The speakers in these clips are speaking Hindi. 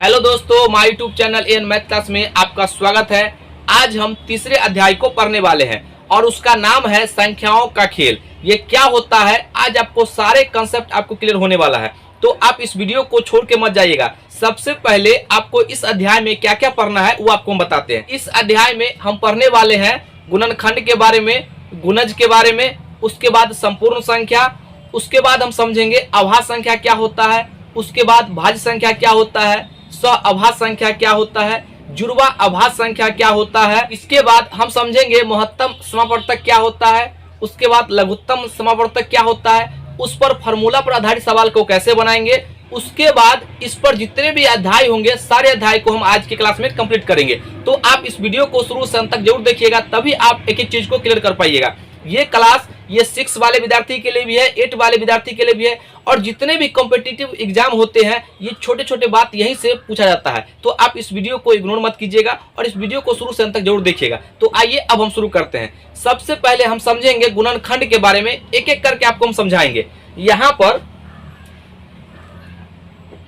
हेलो दोस्तों, my YouTube channel an math class में आपका स्वागत है। आज हम तीसरे अध्याय को पढ़ने वाले हैं और उसका नाम है संख्याओं का खेल। ये क्या होता है, आज आपको सारे कंसेप्ट आपको क्लियर होने वाला है, तो आप इस वीडियो को छोड़ के मत जाइएगा। सबसे पहले आपको इस अध्याय में क्या क्या पढ़ना है वो आपको हम बताते हैं। इस अध्याय में हम पढ़ने वाले हैं गुणनखंड के बारे में, गुणज के बारे में, उसके बाद संपूर्ण संख्या, उसके बाद हम समझेंगे अभाज्य संख्या क्या होता है, उसके बाद भाज्य संख्या क्या होता है, अभाज्य संख्या क्या होता है, जुड़वा अभाज्य संख्या क्या होता है। इसके बाद हम समझेंगे महत्तम समापवर्तक क्या होता है, उसके बाद लघुत्तम समापवर्तक क्या होता है, उस पर फार्मूला पर आधारित सवाल को कैसे बनाएंगे। उसके बाद इस पर जितने भी अध्याय होंगे सारे अध्याय को हम आज की क्लास में कंप्लीट करेंगे। तो आप इस वीडियो को शुरू से अंत तक जरूर देखिएगा, तभी आप एक एक चीज को क्लियर कर पाइएगा। ये क्लास ये 6 वाले विद्यार्थी के लिए भी है, 8 वाले विद्यार्थी के लिए भी है, और जितने भी कॉम्पिटिटिव एग्जाम होते हैं ये छोटे छोटे बात यहीं से पूछा जाता है। तो आप इस वीडियो को इग्नोर मत कीजिएगा और इस वीडियो को शुरू से अंत तक जरूर देखिएगा। तो आइए अब हम शुरू करते हैं। सबसे पहले हम समझेंगे गुणनखंड के बारे में, एक एक करके आपको हम समझाएंगे। यहाँ पर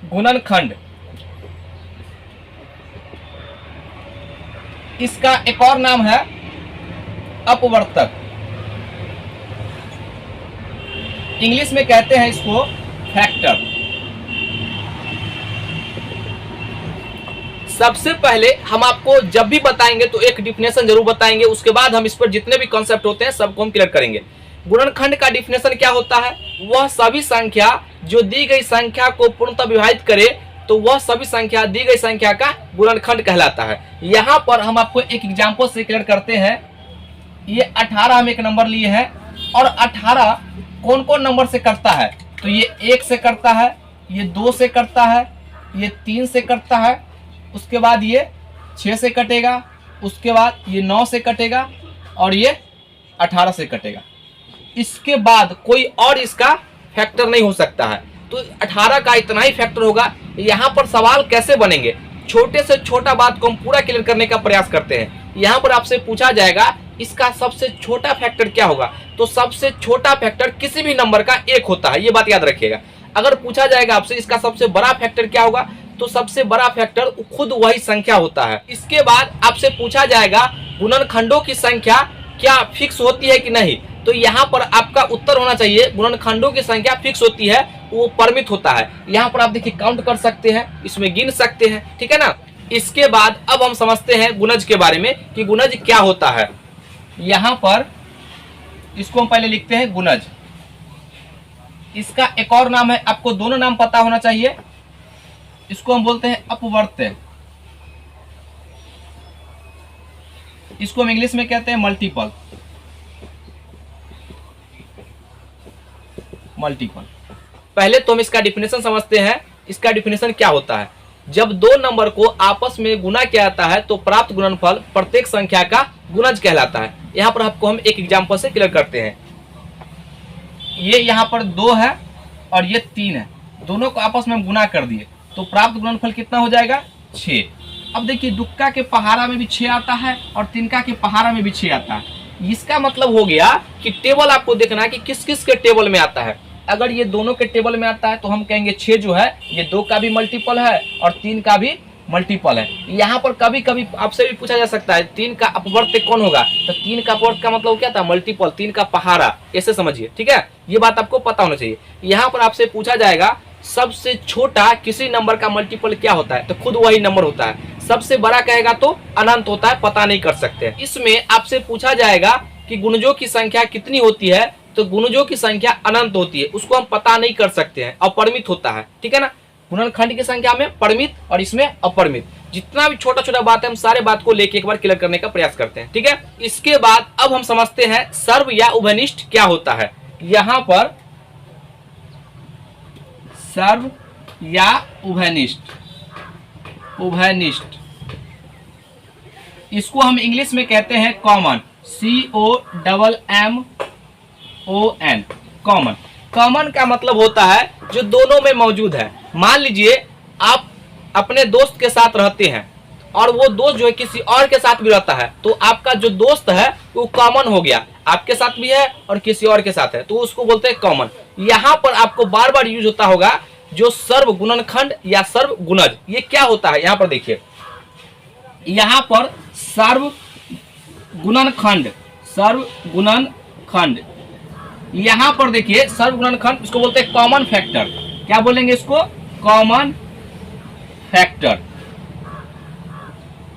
गुणनखंड, इसका एक और नाम है अपवर्तक, इंग्लिश में कहते हैं इसको फैक्टर। सबसे पहले हम आपको जब भी बताएंगे तो एक डिफिनेशन जरूर बताएंगे, उसके बाद हम इस पर जितने भी कॉन्सेप्ट होते हैं सबको हम क्लियर करेंगे। गुणनखंड का डिफिनेशन क्या होता है, वह सभी संख्या जो दी गई संख्या को पूर्णतः विभाजित करे तो वह सभी संख्या दी गई संख्या का गुणनखंड कहलाता है। यहाँ पर हम आपको एक एग्जाम्पल से क्लियर करते हैं। ये 18 हम एक नंबर लिए हैं और 18 कौन कौन नंबर से करता है, तो ये 1 से करता है, ये 2 से करता है, ये 3 से करता है, उसके बाद ये 6 से कटेगा, उसके बाद ये 9 से कटेगा और ये 18 से कटेगा। इसके बाद कोई और इसका फैक्टर नहीं हो सकता है। तो 18 का इतना ही फैक्टर होगा। यहाँ पर सवाल कैसे बनेंगे, छोटे से छोटा बात को हम पूरा क्लियर करने का प्रयास करते हैं। यहाँ पर आपसे पूछा जाएगा इसका सबसे छोटा फैक्टर क्या होगा, तो सबसे छोटा फैक्टर किसी भी नंबर का 1 होता है, ये बात याद रखिएगा। अगर पूछा जाएगा आपसे इसका सबसे बड़ा फैक्टर क्या होगा, तो सबसे बड़ा फैक्टर खुद वही संख्या होता है। इसके बाद आपसे पूछा जाएगा गुणनखंडों की संख्या क्या फिक्स होती है कि नहीं, तो यहाँ पर आपका उत्तर होना चाहिए गुणनखंडों की संख्या फिक्स होती है, वो परिमित होता है। यहाँ पर आप देखिए काउंट कर सकते हैं, इसमें गिन सकते हैं, ठीक है ना। इसके बाद अब हम समझते हैं गुणज के बारे में कि गुणज क्या होता है। यहाँ पर इसको हम पहले लिखते हैं गुणज। इसका एक और नाम है, आपको दोनों नाम पता होना चाहिए। इसको हम बोलते हैं अपवर्त्य, इसको हम इंग्लिश में कहते हैं मल्टीपल। पहले तो हम इसका डिफिनेशन समझते हैं। इसका डिफिनेशन क्या होता है, जब दो नंबर को आपस में गुना किया जाता है तो प्राप्त गुणनफल प्रत्येक संख्या का गुणज कहलाता है। यहाँ पर आपको हम एक एग्जांपल से क्लियर करते हैं। ये यहाँ पर 2 है और ये 3 है, दोनों को आपस में हम गुना कर दिए तो प्राप्त गुणनफल कितना हो जाएगा, 6। अब देखिए दुक्का के पहाड़ा में भी 6 आता है और तिनका के पहाड़ा में भी 6 आता है। इसका मतलब हो गया कि टेबल आपको देखना है कि किस किस के टेबल में आता है। अगर ये दोनों के टेबल में आता है तो हम कहेंगे 6 जो है ये 2 का भी मल्टीपल है और 3 का भी मल्टीपल है। यहाँ पर कभी कभी आपसे भी पूछा जा सकता है 3 का अपवर्त्य कौन होगा, तो 3 का अपवर्त्य का मतलब क्या था, मल्टीपल, 3 का पहाड़ा, ऐसे समझिए, ठीक है। ये बात आपको पता होना चाहिए। यहाँ पर आपसे पूछा जाएगा सबसे छोटा किसी नंबर का मल्टीपल क्या होता है, तो खुद वही नंबर होता है। सबसे बड़ा कहेगा तो अनंत होता है, पता नहीं कर सकते। इसमें आपसे पूछा जाएगा कि गुणजों की संख्या कितनी होती है, तो गुणजों की संख्या अनंत होती है, उसको हम पता नहीं कर सकते हैं, अपरिमित होता है, ठीक है ना। गुणनखंड की संख्या में परिमित और इसमें अपरिमित। जितना भी छोटा छोटा बात है हम सारे बात को लेके एक बार क्लियर करने का प्रयास करते हैं, ठीक है। इसके बाद अब हम समझते हैं सर्व या उभयनिष्ठ क्या होता है। यहाँ पर सर्व या उभयनिष्ठ, इसको हम इंग्लिश में कहते हैं कॉमन, COMMON। कॉमन, कॉमन का मतलब होता है जो दोनों में मौजूद है। मान लीजिए आप अपने दोस्त के साथ रहते हैं और वो दोस्त जो है किसी और के साथ भी रहता है, तो आपका जो दोस्त है वो कॉमन हो गया, आपके साथ भी है और किसी और के साथ है, तो उसको बोलते हैं कॉमन। यहाँ पर आपको बार बार यूज होता होगा जो सर्व गुणनखंड या सर्व गुणज, ये क्या होता है? यहां पर देखिए, यहां पर सर्व गुणनखंड, सर्व गुणनखंड, यहां पर देखिए सर्व गुणनखंड, इसको बोलते हैं कॉमन फैक्टर। क्या बोलेंगे इसको? Common factor.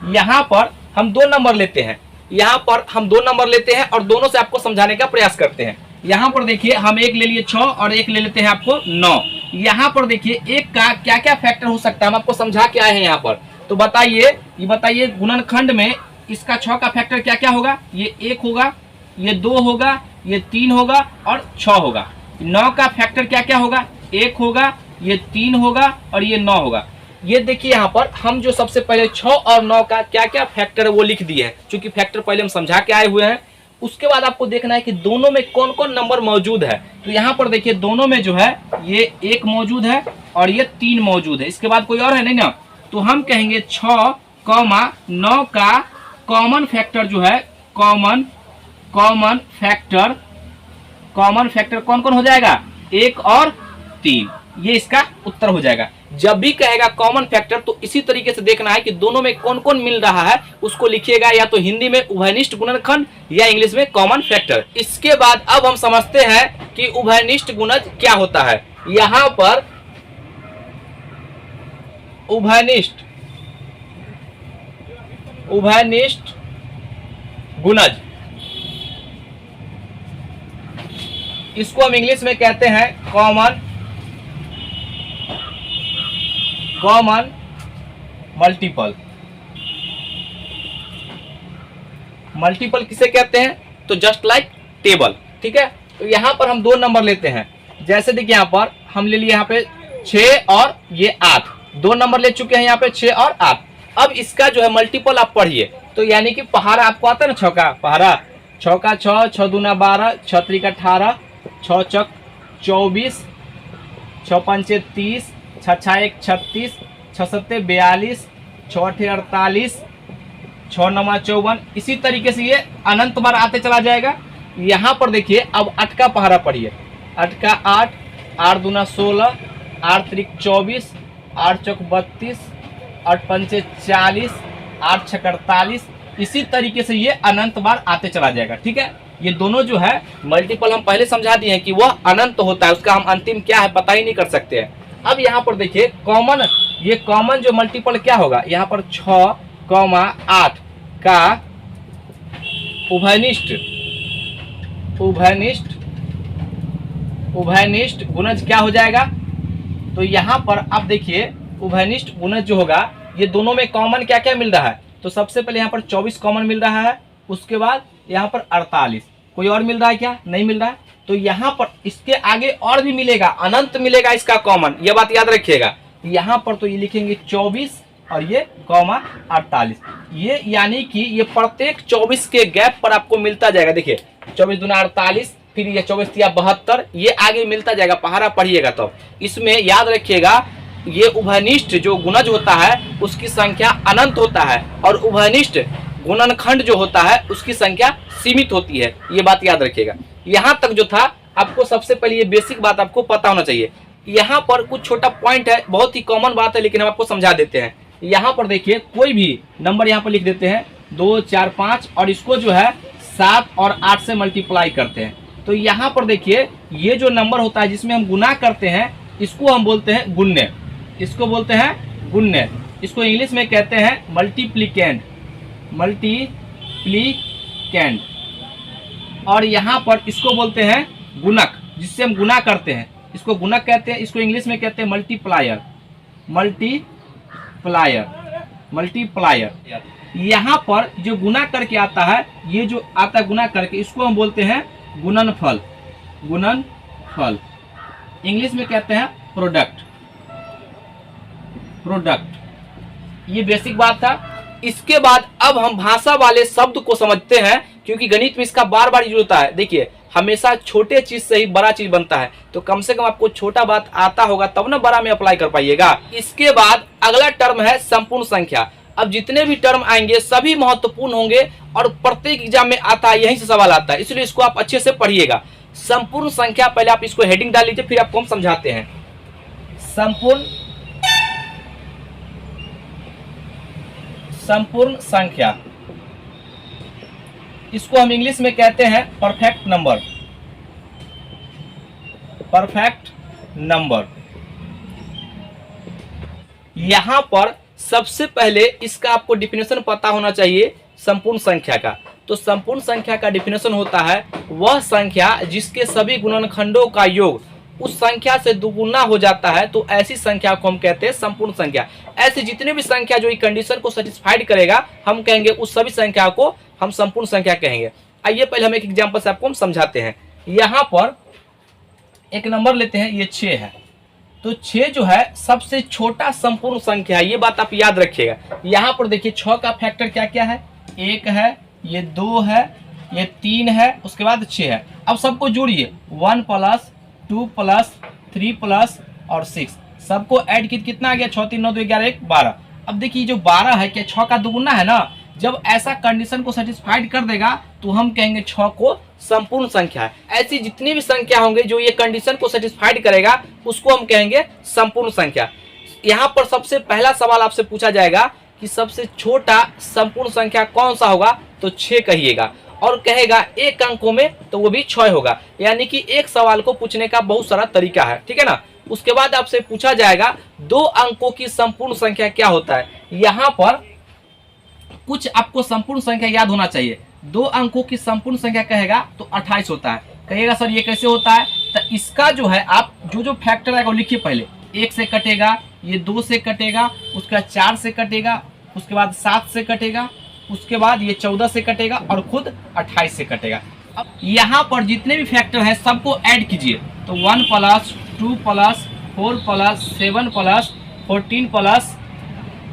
यहां पर हम 2 नंबर लेते हैं, यहां पर हम 2 नंबर लेते हैं और दोनों से आपको समझाने का प्रयास करते हैं। यहां पर देखिए हम एक ले लिए 6 और एक ले लेते हैं आपको 9। यहां पर देखिए एक का क्या क्या फैक्टर हो सकता है, हम आपको समझा के आए हैं यहां पर। तो बताइए, ये बताइए गुणनखंड में इसका 6 का फैक्टर क्या क्या होगा? ये 1 होगा, ये 2 होगा, ये 3 होगा और 6 होगा। 9 का फैक्टर क्या क्या होगा? 1 होगा, ये 3 होगा और ये 9 होगा। ये देखिए यहाँ पर हम जो सबसे पहले 6 और 9 का क्या क्या फैक्टर है वो लिख दिए हैं, क्योंकि फैक्टर पहले हम समझा के आए हुए हैं। उसके बाद आपको देखना है कि दोनों में कौन कौन नंबर मौजूद है। तो यहाँ पर देखिए दोनों में जो है ये 1 मौजूद है और ये 3 मौजूद है, इसके बाद कोई और है नहीं ना। तो हम कहेंगे 6, 9 का कॉमन फैक्टर जो है, कॉमन फैक्टर कौन कौन हो जाएगा? 1 और 3। ये इसका उत्तर हो जाएगा। जब भी कहेगा कॉमन फैक्टर तो इसी तरीके से देखना है कि दोनों में कौन कौन मिल रहा है, उसको लिखिएगा या तो हिंदी में उभयनिष्ठ गुणनखंड या इंग्लिश में कॉमन फैक्टर। इसके बाद अब हम समझते हैं कि उभयनिष्ठ गुणज क्या होता है। यहां पर उभयनिष्ठ गुणज, इसको हम इंग्लिश में कहते हैं कॉमन मल्टीपल। मल्टीपल किसे कहते हैं? तो जस्ट लाइक टेबल, ठीक है। तो यहां पर हम 2 नंबर लेते हैं, जैसे देखिए यहां पर हम ले लिए यहाँ पे 6 और ये 8, 2 नंबर ले चुके हैं यहाँ पे 6 और 8। अब इसका जो है मल्टीपल आप पढ़िए, तो यानी कि पहाड़ा आपको आता है ना, 6 का पहाड़ा, 6 का 6, 6 दूना 12, 6 त्रिक 18, 6 चौक 24, 6 पंचे 30, 6 6 1 36, 6 7 42, 6 8 48, 6 9 54। इसी तरीके से ये अनंत बार आते चला जाएगा। यहाँ पर देखिए अब 8 का पहाड़ा पढ़िए, 8 का 8, 8 दूना 16, 8 त्रिक 24, 8 चौक 32, 8 पंचे 40, 8 छक 48। इसी तरीके से ये अनंत बार आते चला जाएगा, ठीक है। ये दोनों जो है मल्टीपल हम पहले समझा दिए हैं कि वह अनंत होता है, उसका हम अंतिम क्या है पता ही नहीं कर सकते हैं। अब यहाँ पर देखिए कॉमन, ये कॉमन जो मल्टीपल क्या होगा, यहाँ पर 6, 8 का उभयनिष्ठ गुणज क्या हो जाएगा? तो यहाँ पर आप देखिए उभयनिष्ठ गुणज जो होगा, ये दोनों में कॉमन क्या क्या मिल रहा है? तो सबसे पहले यहाँ पर 24 कॉमन मिल रहा है, उसके बाद यहाँ पर 48। कोई और मिल रहा है क्या? नहीं मिल रहा है। तो यहाँ पर इसके आगे और भी मिलेगा, अनंत मिलेगा इसका कॉमन, ये बात याद रखिएगा। यहाँ पर तो ये लिखेंगे 24 और ये 48, ये यानी कि ये प्रत्येक 24 के गैप पर आपको मिलता जाएगा। देखिए 24 दूना 48, फिर ये 24 या 72, ये आगे मिलता जाएगा। पहाड़ा पढ़िएगा तो इसमें याद रखिएगा, ये उभयनिष्ठ जो गुणज होता है उसकी संख्या अनंत होता है और उभयनिष्ठ गुणनखंड जो होता है उसकी संख्या सीमित होती है, ये बात याद रखिएगा। यहाँ तक जो था आपको सबसे पहले ये बेसिक बात आपको पता होना चाहिए। यहाँ पर कुछ छोटा पॉइंट है, बहुत ही कॉमन बात है, लेकिन हम आपको समझा देते हैं। यहाँ पर देखिए कोई भी नंबर यहाँ पर लिख देते हैं 2 4 5 और इसको जो है 7 और 8 से मल्टीप्लाई करते हैं। तो यहाँ पर देखिए ये जो नंबर होता है जिसमें हम गुना करते हैं, इसको हम बोलते हैं गुण्य, इसको बोलते हैं गुण्य। इसको इंग्लिश में कहते हैं मल्टीप्लिकेंट। और यहाँ पर इसको बोलते हैं गुणक, जिससे हम गुना करते हैं, इसको गुणक कहते हैं। इसको इंग्लिश में कहते हैं मल्टीप्लायर। यहाँ पर जो गुना करके आता है, ये जो आता है गुना करके, इसको हम बोलते हैं गुणनफल। इंग्लिश में कहते हैं प्रोडक्ट। ये बेसिक बात था। इसके बाद अब हम भाषा वाले शब्द को समझते हैं, क्योंकि गणित में इसका बार बार यूज होता है। देखिए हमेशा छोटे चीज से ही बड़ा चीज बनता है, तो कम से कम आपको छोटा बात आता होगा तब ना बड़ा में अप्लाई कर पाइएगा। इसके बाद अगला टर्म है संपूर्ण संख्या। अब जितने भी टर्म आएंगे सभी महत्वपूर्ण होंगे और प्रत्येक एग्जाम में आता है, यहीं से सवाल आता है, इसलिए इसको आप अच्छे से पढ़िएगा। संपूर्ण संख्या, पहले आप इसको हेडिंग डाल लीजिए, फिर आपको हम समझाते हैं। संपूर्ण संख्या, इसको हम इंग्लिश में कहते हैं परफेक्ट नंबर। Perfect number. यहां पर सबसे पहले इसका आपको डिफिनेशन पता होना चाहिए संपूर्ण संख्या का। तो संपूर्ण संख्या का डिफिनेशन होता है वह संख्या जिसके सभी गुणनखंडों का योग उस संख्या से दुगुना हो जाता है, तो ऐसी संख्या को हम कहते हैं संपूर्ण संख्या। ऐसी जितनी भी संख्या जो कंडीशन को सेटिस्फाइड करेगा हम कहेंगे उस सभी संख्या को हम संपूर्ण संख्या कहेंगे। आइए पहले हम एक एग्जांपल से आपको हम समझाते हैं। यहाँ पर एक नंबर लेते हैं, ये 6 है। तो 6 जो है सबसे छोटा संपूर्ण संख्या है, ये बात आप याद रखिएगा। यहाँ पर देखिए 6 का फैक्टर क्या क्या है, 1 है, ये 2 है, ये 3 है, उसके बाद 6 है। अब सबको जोड़िए, 1 + 2 + 3 + और 6, सबको ऐड कितना आ गया, 6 3 9 2 11 1 12। अब देखिए जो 12 है क्या 6 का दुगुना है ना। जब ऐसा कंडीशन को सेटिस्फाइड कर देगा तो हम कहेंगे 6 को संपूर्ण संख्या है। ऐसी जितनी भी संख्या होंगे जो ये कंडीशन को सेटिस्फाइड करेगा उसको हम कहेंगे संपूर्ण संख्या। यहाँ पर सबसे पहला सवाल आपसे पूछा जाएगा कि सबसे छोटा संपूर्ण संख्या कौन सा होगा, तो 6 कहिएगा, और कहेगा एक अंकों में तो वो भी 6 होगा। यानी कि एक सवाल को पूछने का बहुत सारा तरीका है, ठीक है ना। उसके बाद आपसे पूछा जाएगा 2 अंकों की संपूर्ण संख्या क्या होता है। यहाँ पर कुछ आपको संपूर्ण संख्या याद होना चाहिए। 2 अंकों की संपूर्ण संख्या कहेगा तो 28 होता है। कहिएगा सर ये कैसे होता है, तो इसका जो है आप जो फैक्टर आएगा वो लिखिए। पहले 1 से कटेगा, ये 2 से कटेगा, उसके बाद 4 से कटेगा, उसके बाद 7 से कटेगा, उसके बाद ये 14 से कटेगा और खुद 28 से कटेगा। अब यहाँ पर जितने भी फैक्टर हैं सबको ऐड कीजिए, तो 1 + 2 + 4 + 7 + 14 +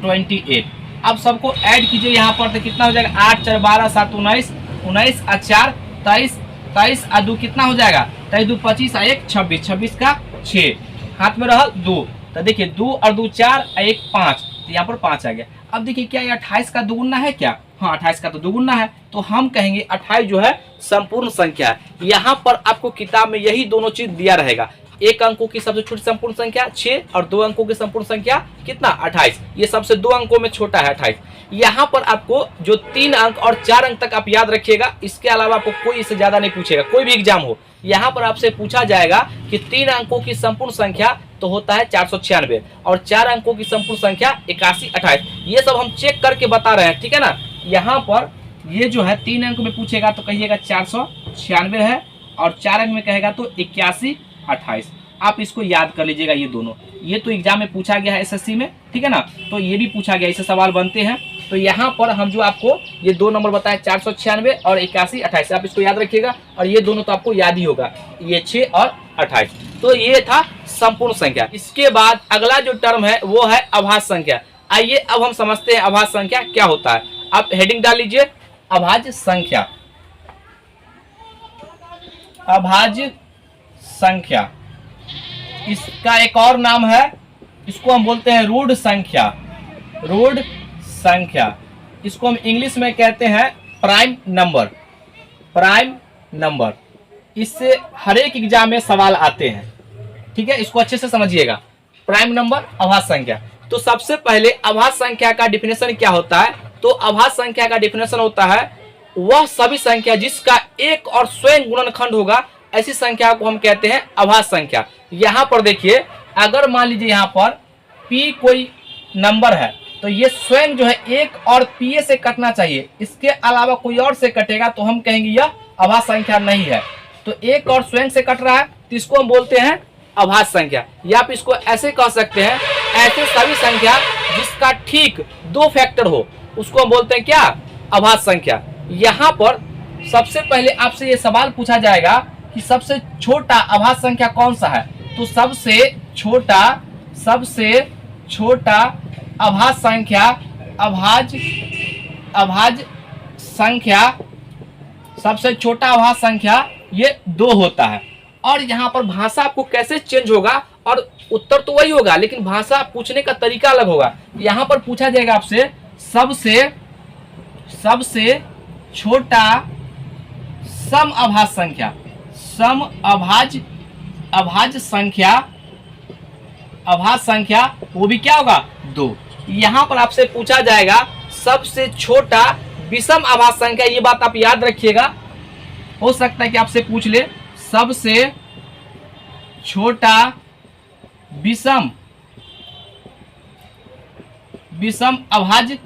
28। अब सबको ऐड कीजिए, यहाँ पर तो कितना हो जाएगा, 8 4 12 7 19, 19 और 4 23, 23 और 2 कितना हो जाएगा, 23 2 25 और 1 26, 26 का 6, हाथ में रहा 2। तो देखिए 2 और 2 4 और 1 5, तो यहाँ पर 5 आ गया। अब देखिए क्या ये 28 का दुगुना है क्या, हाँ 28 का तो दुगुना है, तो हम कहेंगे 28 जो है संपूर्ण संख्या है। यहाँ पर आपको किताब में यही दोनों चीज दिया रहेगा। 1 अंकों की सबसे छोटी संपूर्ण संख्या 6 और 2 अंकों की संपूर्ण संख्या कितना 28। ये सबसे 2 अंकों में छोटा है 28। यहाँ पर आपको जो 3 अंक और 4 अंक तक आप याद रखिएगा, इसके अलावा आपको कोई इससे ज्यादा नहीं पूछेगा, कोई भी एग्जाम हो। यहाँ पर आपसे पूछा जाएगा कि 3 अंकों की संपूर्ण संख्या तो होता है 496 और 4 अंकों की संपूर्ण संख्या 81 28। ये सब हम चेक करके बता रहे हैं, ठीक है ना। यहाँ पर ये जो है 3 अंक में पूछेगा तो कहिएगा 496 है, और 4 अंक में कहेगा तो 81 28। आप इसको याद कर लीजिएगा, ये दोनों, ये तो एग्जाम में पूछा गया है एसएससी में, ठीक है ना। तो ये भी पूछा गया, इससे सवाल बनते हैं। तो यहाँ पर हम जो आपको ये 2 नंबर बताए 496 और 81 28, आप इसको याद रखिएगा। और ये दोनों तो आपको याद ही होगा, ये 6 और 28। तो ये था संपूर्ण संख्या। इसके बाद अगला जो टर्म है वो है अभाज्य संख्या। आइए अब हम समझते हैं अभाज्य संख्या क्या होता है। आप हेडिंग डाल लीजिए अभाज्य संख्या। अभाज्य संख्या, इसका एक और नाम है, इसको हम बोलते हैं रूढ़ संख्या। रूढ़ संख्या, इसको हम इंग्लिश में कहते हैं प्राइम नंबर। प्राइम नंबर, इससे हर एक एग्जाम में सवाल आते हैं, ठीक है, इसको अच्छे से समझिएगा। प्राइम नंबर, अभाज्य संख्या। तो सबसे पहले अभाज्य संख्या का डिफिनेशन क्या होता है, तो अभाज्य संख्या का डिफिनेशन होता है वह सभी संख्या जिसका एक और स्वयं गुणनखंड होगा, ऐसी संख्या को हम कहते हैं अभाज्य संख्या। यहाँ पर देखिए, अगर मान लीजिए यहाँ पर p कोई नंबर है तो ये स्वयं जो है एक और pa से कटना चाहिए, इसके अलावा कोई और से कटेगा तो हम कहेंगे यह अभाज्य संख्या नहीं है। तो एक और स्वयं से कट रहा है तो इसको हम बोलते हैं अभाज्य संख्या। या आप इसको ऐसे कह सकते हैं, ऐसे सभी संख्या जिसका ठीक 2 फैक्टर हो उसको हम बोलते हैं क्या, अभाज्य संख्या। यहाँ पर सबसे पहले आपसे ये सवाल पूछा जाएगा कि सबसे छोटा अभाज्य संख्या कौन सा है, तो सबसे छोटा अभाज्य संख्या, अभाज्य संख्या, सबसे छोटा अभाज्य संख्या ये 2 होता है। और यहाँ पर भाषा आपको कैसे चेंज होगा, और उत्तर तो वही होगा लेकिन भाषा पूछने का तरीका अलग होगा। यहाँ पर पूछा जाएगा आपसे सबसे छोटा सम अभाज्य संख्या, सम अभाज्य संख्या अभाज्य संख्या वो भी क्या होगा 2। यहाँ पर आपसे पूछा जाएगा सबसे छोटा विषम अभाज्य संख्या, ये बात आप याद रखिएगा। हो सकता है कि आपसे पूछ ले सबसे छोटा विषम अभाज्य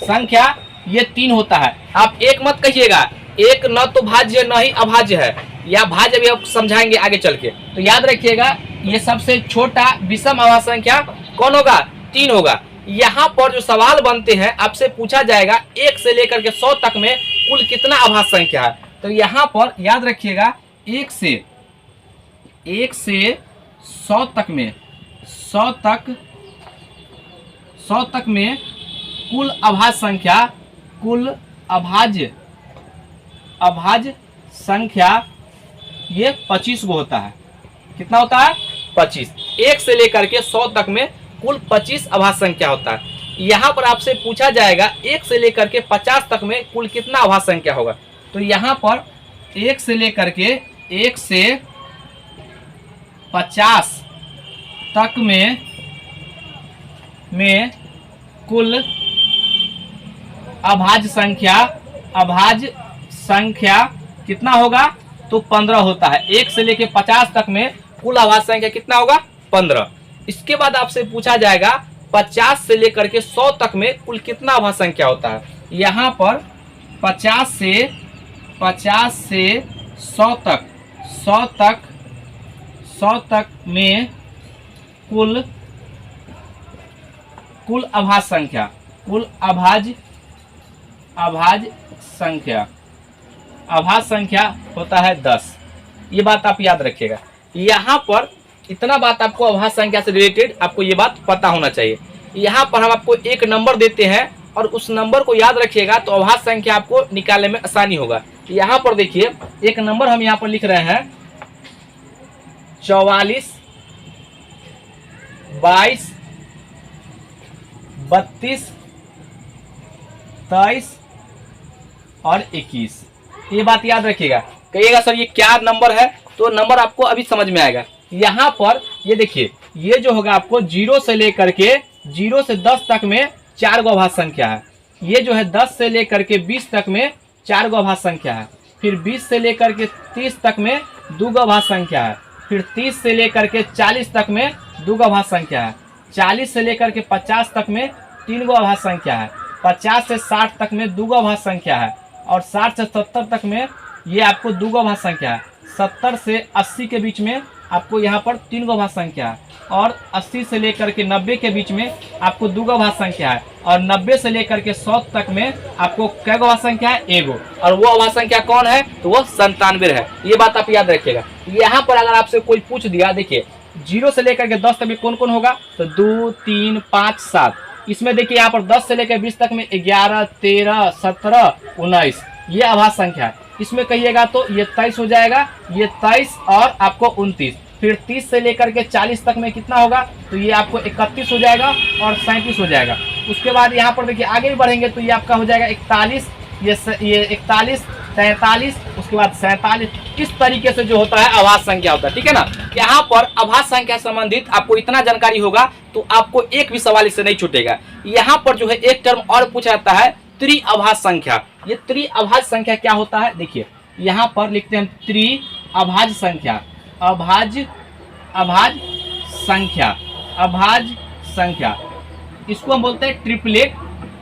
संख्या ये 3 होता है। आप एक मत कहिएगा, एक न तो भाज्य न ही अभाज्य है, या भाज्य भी आप समझाएंगे आगे चल के। तो याद रखिएगा ये सबसे छोटा विषम अभाज्य संख्या कौन होगा 3 होगा। यहाँ पर जो सवाल बनते हैं आपसे पूछा जाएगा 1 से लेकर के 100 तक में कुल कितना अभाज्य संख्या है। तो यहाँ पर याद रखिएगा 1 से 100 तक में 100 तक में कुल अभाज्य संख्या ये 25 को होता है। कितना होता है 25। 1 से लेकर के 100 तक में कुल 25 अभाज्य संख्या होता है। यहाँ पर आपसे पूछा जाएगा 1 से लेकर के 50 तक में कुल कितना अभाज्य संख्या होगा। तो यहाँ पर 1 से लेकर के 1 से 50 तक में कुल अभाज्य संख्या कितना होगा तो 15 होता है। 1 से लेके 50 तक में कुल अभाज्य संख्या कितना होगा 15। इसके बाद आपसे पूछा जाएगा 50 से लेकर के 100 तक में कुल कितना अभाज्य संख्या होता है। यहाँ पर 50 से 100 तक में कुल अभाज्य संख्या होता है 10। ये बात आप याद रखिएगा। यहाँ पर इतना बात आपको अभाज्य संख्या से रिलेटेड आपको ये बात पता होना चाहिए। यहाँ पर हम आपको एक नंबर देते हैं और उस नंबर को याद रखिएगा तो अभाज्य संख्या आपको निकालने में आसानी होगा। यहाँ पर देखिए एक नंबर हम यहाँ पर लिख रहे हैं 44, 22, 32, 23 और 21। ये बात याद रखिएगा। कहिएगा सर ये क्या नंबर है, तो नंबर आपको अभी समझ में आएगा। यहाँ पर ये देखिए ये जो होगा आपको 0 से लेकर के 0 से 10 तक में 4 गो अभाज्य संख्या है। ये जो है 10 से लेकर के 20 तक में 4 गो अभाज्य संख्या है। फिर 20 से लेकर के 30 तक में 2 गो अभाज्य संख्या है। फिर 30 से लेकर के 40 तक में 2 गो अभाज्य संख्या है। 40 से लेकर के 50 तक में 3 गो अभाज्य संख्या है। 50 से 60 तक में 2 गो अभाज्य संख्या है। और 60 से 70 तक में ये आपको 2 गो अभाज्य संख्या है। 70 से 80 के बीच में आपको यहाँ पर 3 गो अभाज्य संख्या है। और 80 से लेकर के 90 के बीच में आपको 2 गो अभाज्य संख्या है। और 90 से लेकर के 100 तक में आपको कै गो अभाज्य संख्या है 1 गो। और वो अभाज्य संख्या कौन है तो वो 97 है। ये बात आप याद रखिएगा। यहाँ पर अगर आपसे कोई पूछ दिया, देखिए 0 से लेकर के 10 तक में कौन कौन होगा तो 2, 3, 5, 7। इसमें देखिए यहाँ पर 10 से लेकर 20 तक में 11, 13, 17, 19 ये अभाज्य संख्या है। इसमें कहिएगा तो ये 23 हो जाएगा, ये 23 और आपको 29। फिर 30 से लेकर के 40 तक में कितना होगा तो ये आपको 31 हो जाएगा और 37 हो जाएगा। उसके बाद यहाँ पर देखिए आगे भी बढ़ेंगे तो ये आपका हो जाएगा 41, ये 41, 43, उसके बाद 47। इस तरीके से जो होता है अभाज्य संख्या होता है। ठीक है ना। यहाँ पर अभाज्य संख्या संबंधित आपको इतना जानकारी होगा तो आपको एक भी सवाल इससे नहीं छूटेगा। यहाँ पर जो है एक टर्म और पूछा जाता है त्रिअभाज्य संख्या। ये त्रिअभाज्य संख्या क्या होता है देखिए यहाँ पर लिखते हैं त्रिअभाज्य संख्या। अभाज्य संख्या इसको हम बोलते हैं ट्रिपलेट।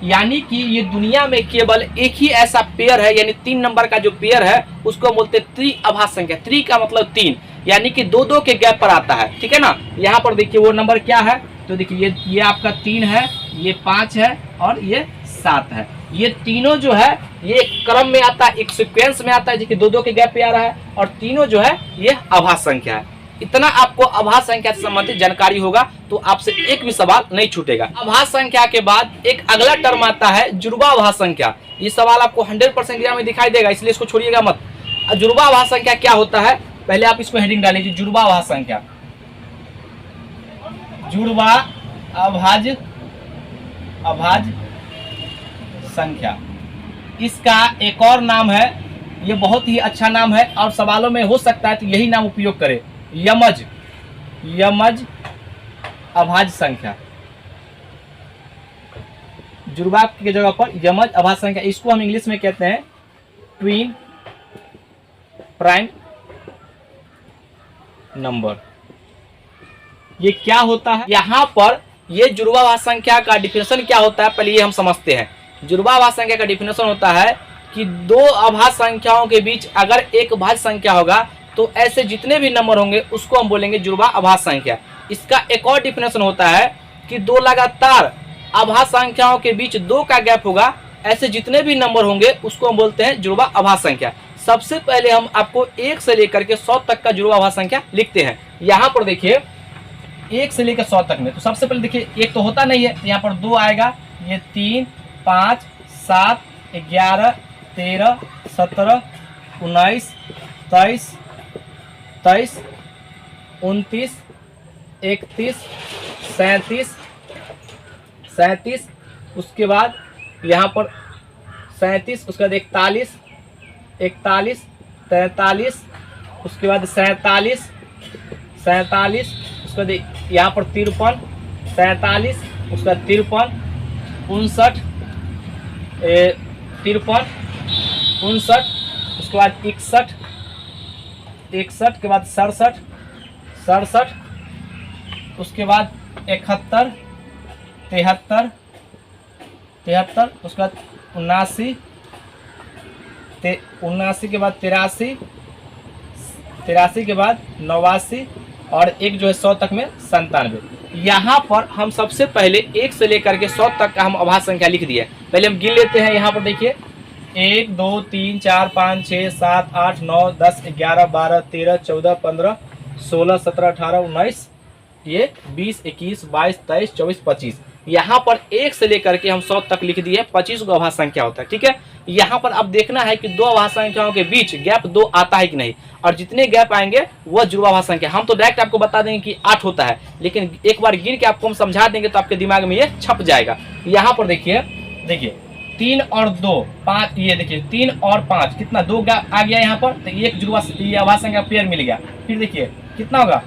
यानी कि ये दुनिया में केवल एक ही ऐसा पेयर है, यानी 3 नंबर का जो पेयर है उसको बोलते हैं त्रिअभाज्य संख्या। त्रि का मतलब 3, यानी कि 2-2 के गैप पर आता है। ठीक है ना। यहाँ पर देखिए वो नंबर क्या है तो देखिए ये आपका 3 है, ये 5 है और ये 7 है। ये तीनों जो है ये क्रम में आता है, एक सीक्वेंस में आता है जो कि 2-2 के गैप पे आ रहा है। और तीनों जो है ये अभाज्य संख्या है। इतना आपको अभाज्य संख्या से संबंधित जानकारी होगा तो आपसे एक भी सवाल नहीं छूटेगा। अभाज्य संख्या के बाद एक अगला टर्म आता है जुड़वा अभाज्य संख्या। ये सवाल आपको 100% एग्जाम में दिखाई देगा, इसलिए इसको छोड़िएगा मत। जुड़वा अभाज्य संख्या क्या होता है पहले आप इसको हेडिंग डाल लीजिए। जुड़वा अभाज्य संख्या, जुड़वा अभाज्य संख्या, इसका एक और नाम है ये बहुत ही अच्छा नाम है और सवालों में हो सकता है तो यही नाम उपयोग करें। यमज, यमज अभाज्य संख्या, जुड़वा की जगह पर यमज अभाज्य संख्या, इसको हम इंग्लिश में कहते हैं ट्विन प्राइम नंबर। ये क्या होता है? यहाँ पर ये जुड़वा अभाज्य संख्या का डिफिनेशन क्या होता है, पहले ये हम समझते हैं। जुड़वा अभाज्य संख्या का डिफिनेशन होता है कि दो अभाज्य संख्याओं के बीच अगर एक भाज्य संख्या होगा तो ऐसे जितने भी नंबर होंगे उसको हम बोलेंगे जुड़वा अभाज्य संख्या। इसका एक और डिफिनेशन होता है कि दो लगातार अभाज्य संख्याओं के बीच 2 का गैप होगा, ऐसे जितने भी नंबर होंगे उसको हम बोलते हैं जुड़वा अभाज्य संख्या। सबसे पहले हम आपको 1 से लेकर के 100 तक का जुड़वा अभाज्य संख्या लिखते हैं। यहाँ पर देखिए 1 से लेकर 100 तक में, तो सबसे पहले देखिए 1 तो होता नहीं है, यहाँ पर 2 आएगा, ये 3, 5, 7, 11, 13, 17, 19, 23, 23, 29, 31, 37, 37, उसके बाद यहाँ पर 37, उसके बाद 41, 41, 43, उसके बाद 47, 47, उसके बाद यहाँ पर 53, 47, उसके बाद 53, 59, 53, 59, उसके बाद 61, 61 के बाद 67, 67, उसके बाद 71, 73, 73, उसके बाद 79, 79 के बाद 83, 83 के बाद 89 और एक जो है 100 तक में 97। यहाँ पर हम सबसे पहले 1 से लेकर के 100 तक का हम अभाज्य संख्या लिख दिए। पहले हम गिन लेते हैं। यहाँ पर देखिए 1 2 3 4 5 6 7 8 9 10 11 12 13 14 15 16 17 18 19, ये 20 21 22 23 24 25। यहाँ पर 1 से लेकर के हम 100 तक लिख दिए। 25 को अभाज्य संख्या होता है, ठीक है। यहाँ पर अब देखना है कि दो अभाज्य संख्याओं के बीच गैप 2 आता है कि नहीं, और जितने गैप आएंगे वह जुड़वा अभाज्य संख्या। हम तो डायरेक्ट आपको बता देंगे कि 8 होता है, लेकिन एक बार गिन के आपको हम समझा देंगे तो आपके दिमाग में ये छप जाएगा। यहाँ पर देखिए 3 और 2 5, ये देखिए 3 और 5 कितना 2 गैप आ गया यहाँ पर, तो एक जुड़वा अभाज्य संख्या पेयर मिल गया। फिर देखिए कितना होगा,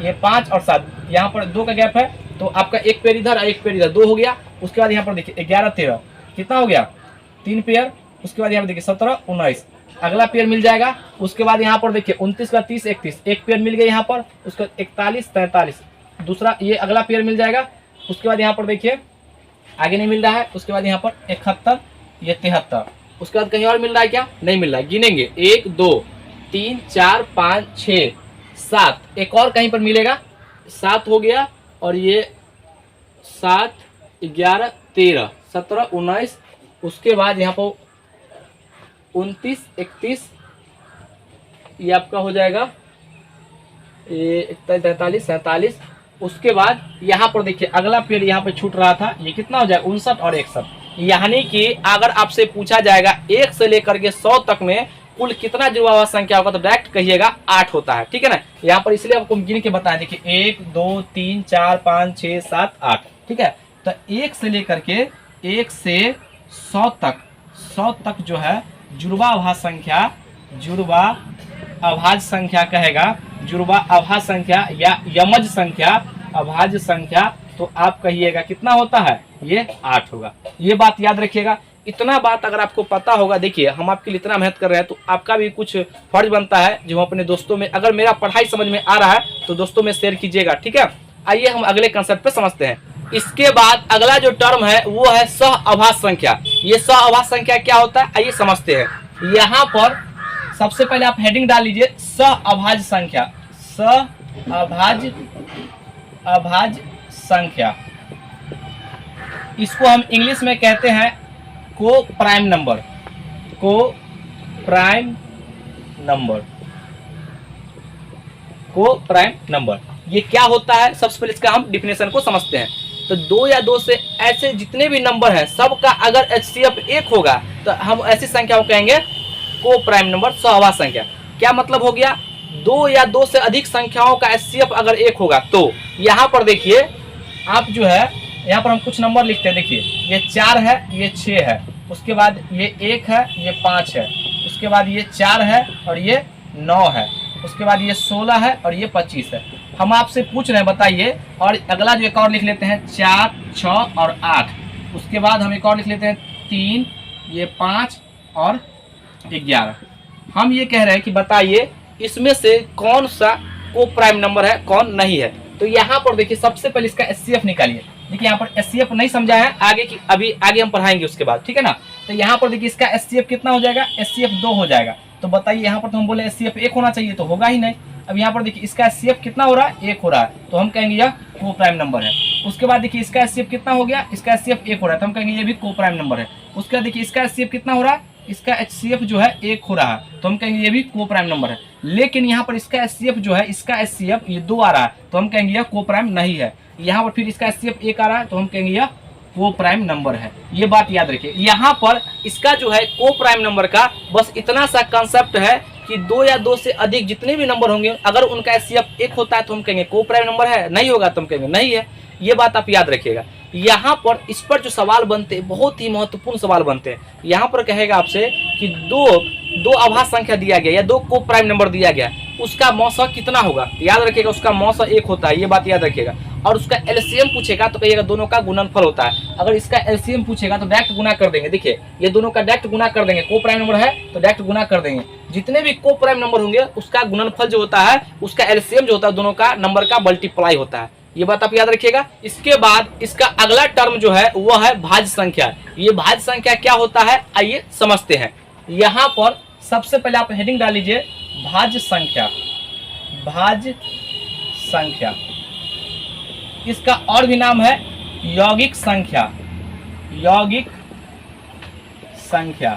ये 5 और 7, यहाँ पर 2 का गैप है तो आपका एक पेयर इधर और एक पेयर इधर, 2 हो गया। उसके बाद यहाँ पर देखिए 11 13 कितना हो गया, 3 पेयर। उसके बाद यहाँ पर देखिए 17 19 अगला पेयर मिल जाएगा। उसके बाद यहाँ पर देखिए 29 का 30 31 एक पेयर मिल गया यहाँ पर। उसका 41 43 दूसरा ये अगला पेयर मिल जाएगा। उसके बाद यहाँ पर देखिए आगे नहीं मिल रहा है। उसके बाद यहाँ पर 71 ये 73। उसके बाद कहीं और मिल रहा है क्या, नहीं मिल रहा है। गिनेंगे 1 2 3 4 5 6 7, एक और कहीं पर मिलेगा, 7 हो गया। और ये 7 11 13 17 19, उसके बाद यहाँ पर 29 31 ये आपका हो जाएगा, ये 41 47। उसके बाद यहाँ पर देखिए अगला पेड़ यहाँ पे छूट रहा था, ये कितना हो जाएगा 59 और 61। यानी कि अगर आपसे पूछा जाएगा 1 से लेकर के 100 तक में कुल कितना जुड़वा अभाज्य संख्या होगा तो डायरेक्ट कहिएगा 8 होता है, ठीक है ना। यहाँ पर इसलिए आपको गिन के बताएं, देखिए 1 2 3 4 5 6 7 8, ठीक है। तो 1 से लेकर के 1 से 100 तक जो है जुड़वा अभाज्य संख्या, जुड़वा अभाज्य संख्या कहेगा, जुड़वा अभाज्य संख्या या यमज संख्या, अभाज्य संख्या, तो आप कहिएगा कितना होता है, ये 8 होगा। ये बात याद रखिएगा। इतना बात अगर आपको पता होगा, देखिए हम आपके लिए इतना मेहनत कर रहे हैं तो आपका भी कुछ फर्ज बनता है जो हम अपने दोस्तों में, अगर मेरा पढ़ाई समझ में आ रहा है तो दोस्तों में शेयर कीजिएगा, ठीक है। आइए हम अगले कंसेप्ट पे समझते हैं। इसके बाद अगला जो टर्म है वो है सह अभाज्य संख्या। ये सह अभाज्य संख्या क्या होता है, आइए समझते हैं। यहाँ पर सबसे पहले आप हेडिंग डाल लीजिए सह अभाज्य संख्या, सह अभाज्य संख्या। इसको हम इंग्लिश में कहते हैं को प्राइम नंबर, को प्राइम नंबर, को प्राइम नंबर। ये क्या होता है, सबसे पहले इसका हम डिफिनेशन को समझते हैं। तो 2 या 2 से ऐसे जितने भी नंबर हैं सबका अगर HCF 1 होगा तो हम ऐसी संख्या को कहेंगे को प्राइम नंबर, सह अभाज्य संख्या। क्या मतलब हो गया, 2 या 2 से अधिक संख्याओं का HCF अगर 1 होगा तो यहाँ पर देखिए आप जो है, यहाँ पर हम कुछ नंबर लिखते हैं। देखिए ये 4 है, ये 6 है, उसके बाद ये 1 है, ये 5 है, उसके उसके बाद ये 4 है और ये 9 है, उसके बाद ये 16 है और ये 25 है। हम आपसे पूछ रहे हैं बताइए, और अगला जो एक और लिख लेते हैं 4, 6 और 8। उसके बाद हम एक और लिख लेते हैं 3, ये 5 और 11। हम ये कह रहे हैं कि बताइए इसमें से कौन सा को प्राइम नंबर है, कौन नहीं है। तो यहाँ पर देखिए सबसे पहले इसका एचसीएफ निकालिए। देखिए यहाँ पर एचसीएफ नहीं समझा है, आगे की अभी आगे हम पढ़ाएंगे उसके बाद, ठीक है ना। तो यहाँ पर देखिए इसका एचसीएफ कितना हो जाएगा, एचसीएफ 2 हो जाएगा। तो बताइए यहाँ पर तो हम बोले एचसीएफ 1 होना चाहिए, तो होगा ही नहीं। अब यहाँ पर देखिए इसका एचसीएफ कितना हो रहा है, 1 हो रहा है, तो हम कहेंगे यह को प्राइम नंबर है। उसके बाद देखिए इसका एचसीएफ कितना हो गया, इसका एचसीएफ 1 हो रहा है, तो हम कहेंगे ये भी को प्राइम नंबर है। उसके बाद देखिए इसका एचसीएफ कितना हो रहा है, इसका एचसीएफ जो है 1 हो रहा है, तो हम कहेंगे ये भी को प्राइम नंबर है। लेकिन यहाँ पर इसका एचसीएफ जो है, इसका एचसीएफ ये 2 आ रहा है, तो हम कहेंगे यह को प्राइम नहीं है। यहाँ पर फिर इसका एचसीएफ 1 आ रहा है, तो हम कहेंगे यह को प्राइम नंबर है। ये बात याद रखिए। यहाँ पर इसका जो है को प्राइम नंबर का बस इतना सा कंसेप्ट है कि 2 या 2 से अधिक जितने भी नंबर होंगे, अगर उनका एचसीएफ 1 होता है तो हम कहेंगे को प्राइम नंबर है, नहीं होगा तो हम कहेंगे नहीं है। ये बात आप याद रखिएगा। यहाँ पर इस पर जो सवाल बनते हैं बहुत ही महत्वपूर्ण सवाल बनते हैं। यहाँ पर कहेगा आपसे कि दो आभास संख्या दिया गया या 2 को प्राइम नंबर दिया गया, उसका मौसा कितना होगा, याद रखिएगा उसका मौसा 1 होता है, ये बात याद रखिएगा। और उसका एलसीएम पूछेगा तो कहिएगा दोनों का गुणनफल होता है। अगर इसका एलसीएम पूछेगा तो डायरेक्ट गुना कर देंगे। देखिए ये दोनों का डायरेक्ट गुना कर देंगे, को प्राइम नंबर है तो डायरेक्ट गुना कर देंगे। जितने भी को प्राइम नंबर होंगे उसका गुणनफल जो होता है, उसका एलसीएम जो होता है, दोनों का नंबर का मल्टीप्लाई होता है। ये बात आप याद रखिएगा। इसके बाद इसका अगला टर्म जो है वह है भाज्य संख्या। ये भाज्य संख्या क्या होता है, आइए समझते हैं। यहाँ पर सबसे पहले आप हेडिंग डाल लीजिए भाज्य संख्या। भाज्य संख्या, इसका और भी नाम है यौगिक संख्या। यौगिक संख्या,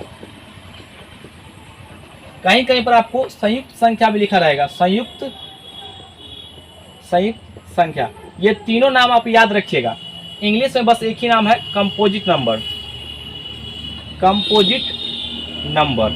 कहीं कहीं पर आपको संयुक्त संख्या भी लिखा रहेगा, संयुक्त संख्या। ये तीनों नाम आप याद रखिएगा। इंग्लिश में बस एक ही नाम है, composite number. Composite number,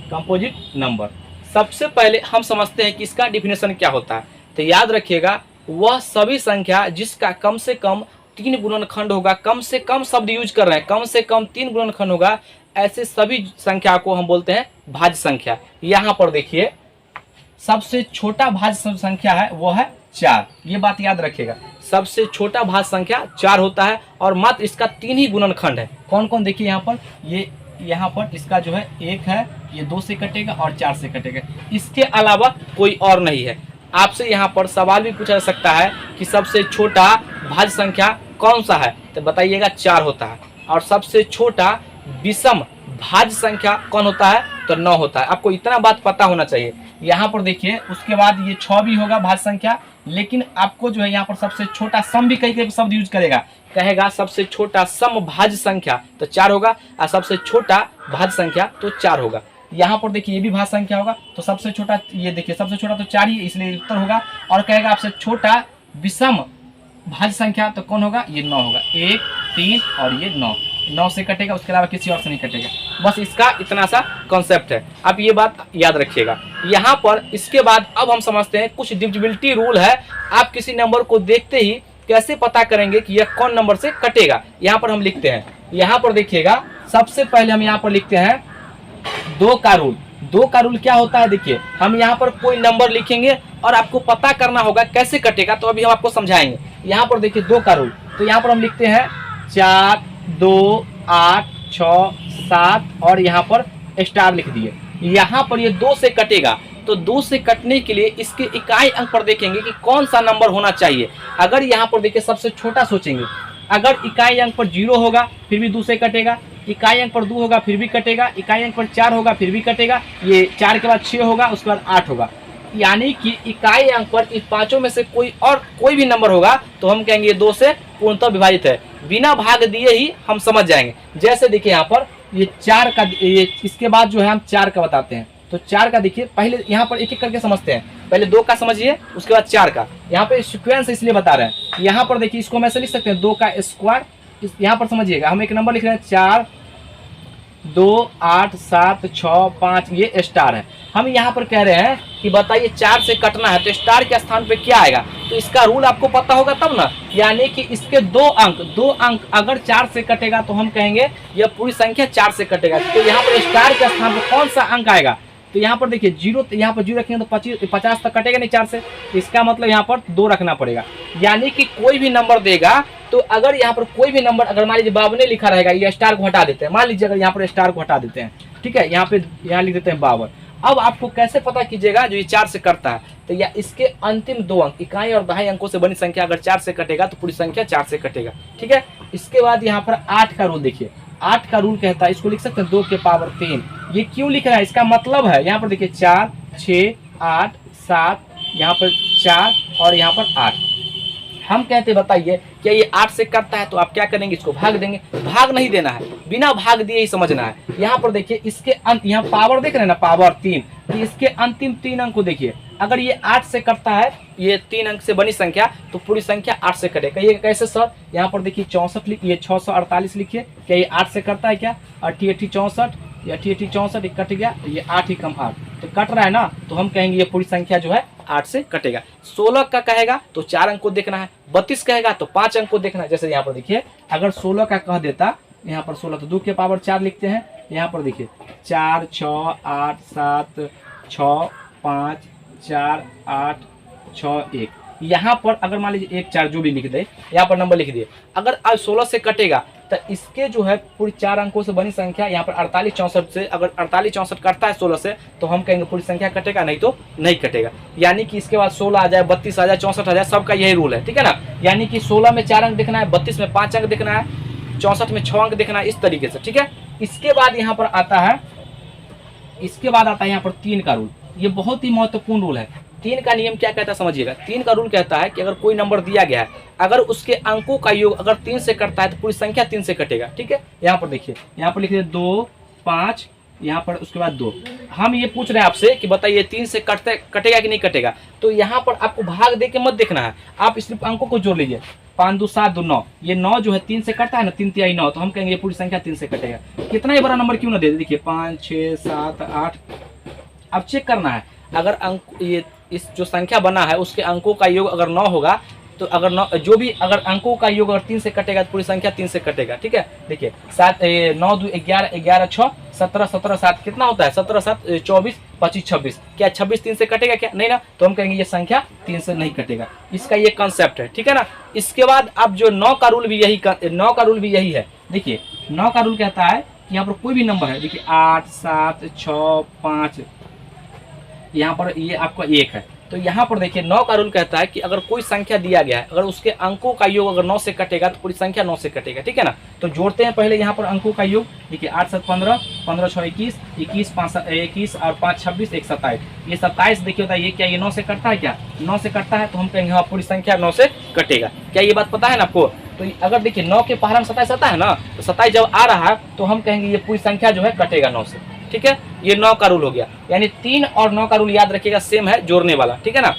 composite number. सबसे पहले हम समझते हैं कि इसका डिफिनेशन क्या होता है। तो याद रखिएगा वह सभी संख्या जिसका कम से कम 3 गुणनखंड होगा, कम से कम शब्द यूज कर रहे हैं, कम से कम 3 गुणनखंड होगा, ऐसे सभी संख्या को हम बोलते हैं भाज्य संख्या। यहाँ पर देखिए सबसे छोटा भाज्य संख्या है वो है 4। ये बात याद रखिएगा, सबसे छोटा भाज्य संख्या 4 होता है और मात्र इसका 3 ही गुणनखंड है। कौन कौन, देखिए यहाँ पर ये यहाँ पर इसका जो है 1 है, ये 2 से कटेगा और 4 से कटेगा, इसके अलावा कोई और नहीं है। आपसे यहाँ पर सवाल भी पूछा जा सकता है कि सबसे छोटा भाज्य संख्या कौन सा है, तो बताइएगा 4 होता है। और सबसे छोटा विषम भाज्य संख्या कौन होता है, तो 9 होता है। आपको इतना बात पता होना चाहिए। यहाँ पर देखिए उसके बाद ये 6 भी होगा भाज्य संख्या, लेकिन आपको जो है यहाँ पर सबसे छोटा सम भी कई शब्द यूज करेगा, कहेगा सबसे छोटा सम भाज्य संख्या तो 4 होगा, और सबसे छोटा भाज्य संख्या तो 4 होगा। यहाँ पर देखिए ये भी भाज्य संख्या होगा, तो सबसे छोटा, ये देखिए सबसे छोटा तो 4 ही, इसलिए उत्तर होगा। और कहेगा आपसे छोटा विषम भाज्य संख्या तो कौन होगा, ये 9 होगा। 1, 3 और ये 9 से कटेगा, उसके अलावा किसी और से नहीं कटेगा। बस इसका इतना सा कॉन्सेप्ट है, आप ये बात याद रखिएगा। यहाँ पर इसके बाद अब हम समझते हैं कुछ डिविजिबिलिटी रूल है। आप किसी नंबर को देखते ही कैसे पता करेंगे कि यह कौन नंबर से कटेगा। यहाँ पर हम लिखते हैं, यहाँ पर देखिएगा सबसे पहले हम यहाँ पर लिखते हैं 2 का रूल। 2 का रूल क्या होता है, देखिए हम यहाँ पर कोई नंबर लिखेंगे और आपको पता करना होगा कैसे कटेगा, तो अभी हम आपको समझाएंगे। यहाँ पर देखिए 2 का रूल, तो यहाँ पर हम लिखते हैं 4, 2, 8, 6, 7 और यहाँ पर स्टार लिख दिए। यहाँ पर ये 2 से कटेगा, तो 2 से कटने के लिए इसके इकाई अंक पर देखेंगे कि कौन सा नंबर होना चाहिए। अगर यहाँ पर देखिए सबसे छोटा सोचेंगे, अगर इकाई अंक पर 0 होगा फिर भी 2 से कटेगा, इकाई अंक पर 2 होगा फिर भी कटेगा, इकाई अंक पर 4 होगा फिर भी कटेगा, ये 4 के बाद 6 होगा, उसके बाद 8 होगा। यानी कि इकाई अंक पर इस पांचों में से कोई भी नंबर होगा तो हम कहेंगे ये 2 से पूर्णतः विभाजित है। बिना भाग दिए ही हम समझ जाएंगे। जैसे देखिए यहाँ पर ये 4 का, ये इसके बाद जो है हम 4 का बताते हैं। तो 4 का देखिए पहले यहाँ पर एक एक करके समझते हैं। पहले 2 का समझिए, उसके बाद 4 का। यहाँ पे सीक्वेंस इसलिए बता रहे हैं। यहाँ पर देखिए इसको हम ऐसे लिख सकते हैं 2 का स्क्वायर। यहाँ पर समझिएगा हम एक नंबर लिख रहे हैं 4, 2, 8, 7, 6, 5, ये स्टार है। हम यहाँ पर कह रहे हैं कि बताइए 4 से कटना है तो स्टार के स्थान पे क्या आएगा, तो इसका रूल आपको पता होगा तब ना। यानी कि इसके दो अंक अगर 4 से कटेगा तो हम कहेंगे यह पूरी संख्या 4 से कटेगा। तो यहाँ पर स्टार के स्थान पर कौन सा अंक आएगा, तो यहाँ पर देखिए जीरो, यहाँ पर जीरो रखेंगे तो 50 तक कटेगा नहीं 4 से, इसका मतलब यहाँ पर 2 रखना पड़ेगा। यानी कि कोई भी नंबर देगा तो अगर यहाँ पर कोई भी नंबर अगर मान लीजिए 52 लिखा रहेगा, ये स्टार को हटा देते हैं, मान लीजिए अगर यहाँ पर स्टार को हटा देते हैं, ठीक है, यहाँ लिख देते हैं 52। अब आपको कैसे पता कीजिएगा जो ये 4 से कटता है, तो या इसके अंतिम 2 अंक इकाई और दहाई अंकों से बनी संख्या अगर 4 से कटेगा तो पूरी संख्या 4 से कटेगा, ठीक है। इसके बाद यहाँ पर 8 का रूल देखिए, 8 का रूल कहता है, इसको लिख सकते हैं 2 के पावर 3। ये क्यों लिख रहा है, इसका मतलब है यहाँ पर देखिए 4, 6, 8, 7, यहाँ पर 4 और यहाँ पर 8। हम कहते बताइए क्या ये 8 से कटता है, तो आप क्या करेंगे, इसको भाग देंगे। भाग नहीं देना है, बिना भाग दिए ही समझना है। यहाँ पर देखिए इसके अंत, यहाँ पावर देख रहे हैं ना, पावर 3, तो इसके अंतिम 3 अंक को देखिए, अगर ये 8 से कटता है, ये 3 अंक से बनी संख्या, तो पूरी संख्या 8 से कटेगा। ये कैसे सर, यहाँ पर देखिए 64 लिखिए, 648 लिखिए, क्या ये 8 से कटता है क्या, 8 64, ये 8 64 कट गया, ये 8 ही कम 8 तो कट रहा है ना, तो हम कहेंगे ये पूरी संख्या जो है 8 से कटेगा। 16 का कहेगा तो 4 अंक को देखना है, 32 कहेगा तो 5 अंक को देखना है। जैसे यहाँ पर देखिए अगर 16 का कह देता, यहाँ पर 16 तो 2 के पावर 4 लिखते हैं, यहाँ पर देखिए 4, 6, 8, 7, 6, 5, 4, 8, 6, 1। यहाँ पर अगर मान लीजिए 1, 4 जो भी लिख दे, यहाँ पर नंबर लिख दिए। अगर आज 16 से कटेगा तो इसके जो है पूरी 4 अंकों से बनी संख्या, यहाँ पर 48 64 से, अगर 48 64 कटता है 16 से, तो हम कहेंगे पूरी संख्या कटेगा, नहीं तो नहीं कटेगा। यानी कि इसके बाद 16 आ जाए, 32 आ जाए, 64 आ जाए, सबका यही रूल है, ठीक है ना। यानी कि 16 में 4 अंक देखना है, 32 में 5 अंक देखना है, 64 में 6 अंक देखना है, इस तरीके से, ठीक है। इसके बाद यहाँ पर आता है, यहाँ पर 3 का रूल। ये बहुत ही महत्वपूर्ण रूल है। 3 का नियम क्या कहता है समझिएगा। 3 का रूल कहता है कि अगर कोई नंबर दिया गया है, अगर उसके अंकों का योग अगर 3 से कटता है तो पूरी संख्या 3 से कटेगा, ठीक है। यहाँ पर देखिए, यहाँ पर लिखिए 2, 5, यहाँ पर उसके बाद 2। हम ये पूछ रहे हैं आपसे कि बताइए 3 से कटेगा कि नहीं कटेगा, तो यहाँ पर आपको भाग दे के मत देखना है, आप सिर्फ अंकों को जोड़ लीजिए। 5 2 7 2 9, ये 9 जो है 3 से कटता है ना, 3 3 9, तो हम कहेंगे ये पूरी संख्या 3 से कटेगा। कितना ही बड़ा नंबर क्यों ना दे, देखिए 5 6 7 8। अब चेक करना है, अगर अंक ये इस जो संख्या बना है उसके अंकों का योग अगर 9 होगा, तो अगर 9 जो भी अगर अंकों का योग अगर 3 से कटेगा तो पूरी संख्या 3 से कटेगा, ठीक है। देखिए 7 9 2 11 11 6 17 17 7 कितना होता है, 17 7 24 25 26। क्या 26 3 से कटेगा क्या, नहीं ना, तो हम कहेंगे ये संख्या 3 से नहीं कटेगा। इसका ये कंसेप्ट है, ठीक है ना। इसके बाद अब जो 9 का रूल भी यही है। देखिए 9 का रूल कहता है कि यहाँ पर कोई भी नंबर है, देखिए 8 7 6 5, यहाँ पर ये आपका 1 है, तो यहाँ पर देखिए 9 का रूल कहता है कि अगर कोई संख्या दिया गया है, अगर उसके अंकों का योग अगर 9 से कटेगा तो पूरी संख्या 9 से कटेगा, ठीक है ना। तो जोड़ते हैं पहले यहाँ पर अंकों का योग। देखिए 8 7 15, 15 6 21, 21 5 21 और 5 26, 1 27। ये 27 देखिए होता है, ये क्या ये 9 से कटता है क्या, 9 से कटता है, तो हम कहेंगे हाँ पूरी संख्या 9 से कटेगा। क्या ये बात पता है ना आपको। तो अगर देखिए 9 के पहला 27 आता है ना, तो 27 जब आ रहा है तो हम कहेंगे ये पूरी संख्या जो है कटेगा 9 से, ठीक है। ये 9 का रूल हो गया। यानी 3 और 9 का रूल याद रखिएगा, सेम है, जोड़ने वाला, ठीक है ना।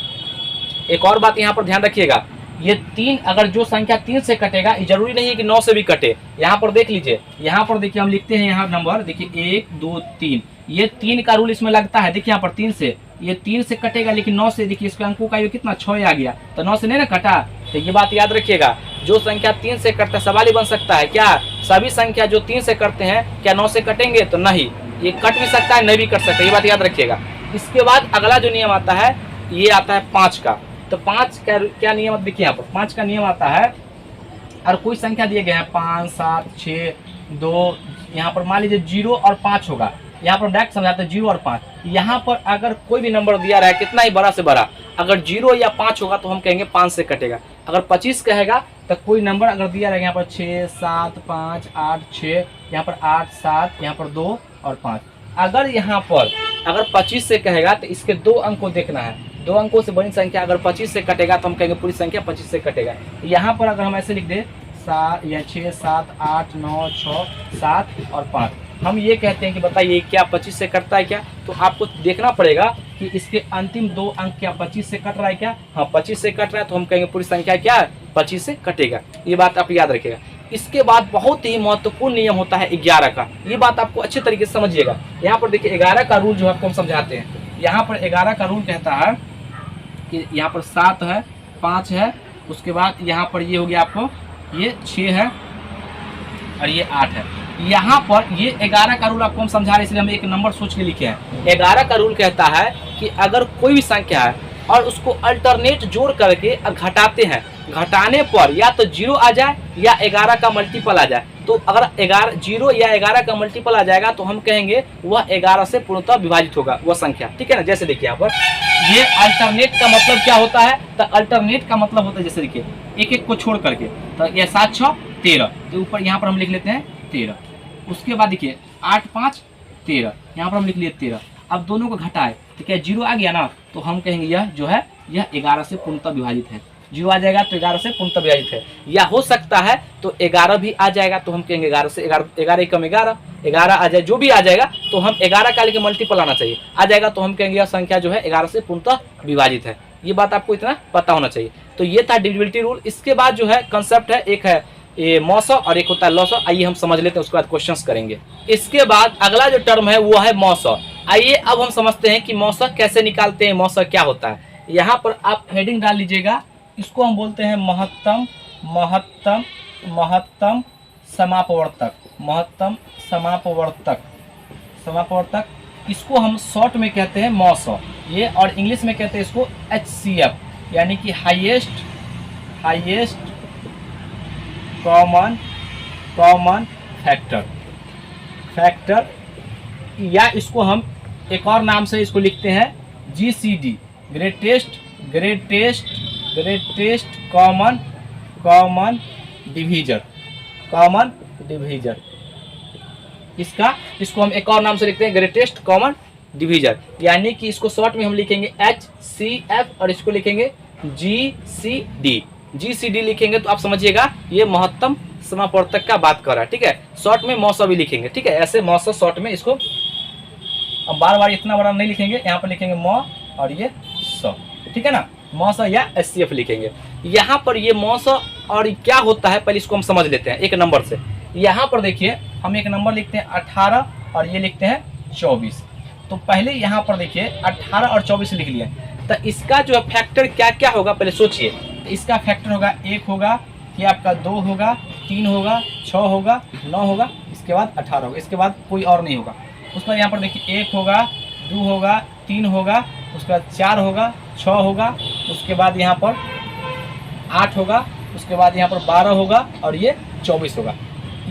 एक और बात यहाँ पर ध्यान रखिएगा, ये 3 अगर जो संख्या 3 से कटेगा, ये जरूरी नहीं है कि 9 से भी कटे। यहाँ पर देख लीजिए, यहाँ पर देखिए हम लिखते हैं यहाँ नंबर, देखिए 1 2 3, ये 3 का रूल इसमें लगता है। देखिए यहाँ पर 3 से, ये 3 से कटेगा, लेकिन 9 से, देखिए इसके अंकों का ये कितना 6 आ गया, तो 9 से नहीं ना कटा। तो ये बात याद रखिएगा, जो संख्या 3 से कटता है, सवाल ही बन सकता है क्या सभी संख्या जो 3 से कटते हैं क्या 9 से कटेंगे, तो नहीं, ये कट भी सकता है, नहीं भी कट सकता, ये बात याद रखिएगा। इसके बाद अगला जो नियम आता है, ये आता है 5 का। तो 5 का क्या नियम, देखिए यहाँ पर 5 का नियम आता है, और कोई संख्या दिए गए हैं 5 7 6 2, यहाँ पर मान लीजिए 0 और 5 होगा, यहाँ पर डायरेक्ट समझाते हैं 0 और 5। यहाँ पर अगर कोई भी नंबर दिया रहा है कितना ही बड़ा से बड़ा, अगर 0 या 5 होगा तो हम कहेंगे 5 से कटेगा। अगर 25 कहेगा तो कोई नंबर अगर दिया रहेगा, यहाँ पर 6 7 5 8 6, यहाँ पर 8 7, यहाँ पर 2 और 5। अगर यहाँ पर अगर 25 से कहेगा तो इसके 2 अंक को देखना है, 2 अंकों से बड़ी संख्या अगर 25 से कटेगा तो हम कहेंगे पूरी संख्या 25 से कटेगा। यहाँ पर अगर हम ऐसे लिख दे 7 या 6 7 8 9 6 7 और 5, हम ये कहते हैं कि बताइए क्या 25 से कटता है क्या, तो आपको देखना पड़ेगा कि इसके अंतिम 2 अंक क्या 25 से कट रहा है क्या। हाँ 25 से कट रहा है, तो हम कहेंगे पूरी संख्या क्या 25 से कटेगा। ये बात आप याद रखिएगा। इसके बाद बहुत ही महत्वपूर्ण नियम होता है 11 का, ये बात आपको अच्छे तरीके से समझिएगा। यहाँ पर देखिए 11 का रूल जो आपको हम समझाते हैं। यहाँ पर 11 का रूल कहता है कि यहाँ पर 7 है, 5 है, उसके बाद यहाँ पर ये हो गया आपको ये 6 है और ये 8 है। यहाँ पर ये 11 का रूल आपको हम समझा रहे हैं, इसलिए हम एक नंबर सोच के लिखे हैं। 11 का रूल कहता है कि अगर कोई भी संख्या है और उसको अल्टरनेट जोड़ करके घटाते हैं, घटाने पर या तो 0 आ जाए या 11 का मल्टीपल आ जाए, तो अगर 0 या 11 का मल्टीपल आ जाएगा तो हम कहेंगे वह 11 से पूर्णतः विभाजित होगा वह संख्या, ठीक है ना। जैसे देखिए यहाँ पर ये अल्टरनेट का मतलब क्या होता है, तो अल्टरनेट का मतलब होता है जैसे देखिए एक एक को छोड़ करके, तो ये 7 6 13, तो ऊपर यहाँ पर हम लिख लेते हैं 13। उसके बाद देखिए 8 5 13, यहाँ पर हम लिख लिए 13। अब दोनों को घटाए तो क्या 0 आ गया ना, तो हम कहेंगे यह जो है यह 11 से पूर्णतः विभाजित है। 0 आ जाएगा तो 11 से पूर्णतः विभाजित है। या हो सकता है तो 11 भी आ जाएगा तो हम कहेंगे 11 से 11 एकम 11 आ जाए, जो भी आ जाएगा तो हम 11 का लेके मल्टीपल आना चाहिए, आ जाएगा तो हम कहेंगे यह संख्या जो है 11 से पूर्णतः विभाजित है। ये बात आपको इतना पता होना चाहिए। तो ये था डिविजिबिलिटी रूल। इसके बाद जो है कंसेप्ट है, एक है ये मौसा और एक होता है लौसा। आइए हम समझ लेते हैं, उसके बाद क्वेश्चंस करेंगे। इसके बाद अगला जो टर्म है वो है मौसा। आइए अब हम समझते हैं कि मौसा कैसे निकालते हैं, मौसा क्या होता है। यहाँ पर आप हेडिंग डाल लीजिएगा, इसको हम बोलते हैं महत्तम महत्तम महत्तम समापवर्तक, महत्तम समापवर्तक समापवर्तक। इसको हम शॉर्ट में कहते हैं मौसा ये, और इंग्लिश में कहते हैं इसको HCF, यानी कि हाईएस्ट कॉमन फैक्टर, या इसको हम एक और नाम से इसको लिखते हैं GCD, ग्रेटेस्ट कॉमन डिवीजर। इसको हम एक और नाम से लिखते हैं ग्रेटेस्ट कॉमन डिवीजर, यानी कि इसको शॉर्ट में हम लिखेंगे HCF और इसको लिखेंगे GCD लिखेंगे तो आप समझिएगा ये महत्तम समापवर्तक का बात कर रहा है, ठीक है। शॉर्ट में मौसा भी लिखेंगे, ठीक है, ऐसे मौसा शॉर्ट में इसको अब बार इतना बड़ा नहीं लिखेंगे, यहाँ पर लिखेंगे मौ और ये सौ, ठीक है ना, मौसा या HCF लिखेंगे। यहाँ पर ये मौसा और क्या होता है पहले इसको हम समझ लेते हैं एक नंबर से। यहाँ पर देखिए हम एक नंबर लिखते हैं 18 और ये लिखते हैं 24। तो पहले यहाँ पर देखिए 18 और 24 लिख लिए, तो इसका जो फैक्टर क्या क्या होगा पहले सोचिए। इसका फैक्टर होगा 1 होगा, ये आपका 2 होगा, 3 होगा, 6 होगा, 9 होगा, इसके बाद 18 होगा, इसके बाद कोई और नहीं होगा। उसके बाद यहाँ पर देखिए 1 होगा, 2 होगा, 3 होगा, उसके बाद 4 होगा, 6 होगा, उसके बाद यहाँ पर 8 होगा, उसके बाद यहाँ पर 12 होगा और ये 24 होगा।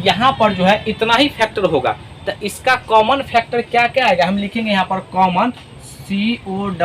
यहाँ पर जो है इतना ही फैक्टर होगा। तो इसका कॉमन फैक्टर क्या क्या आएगा, हम लिखेंगे यहाँ पर कॉमन COMMON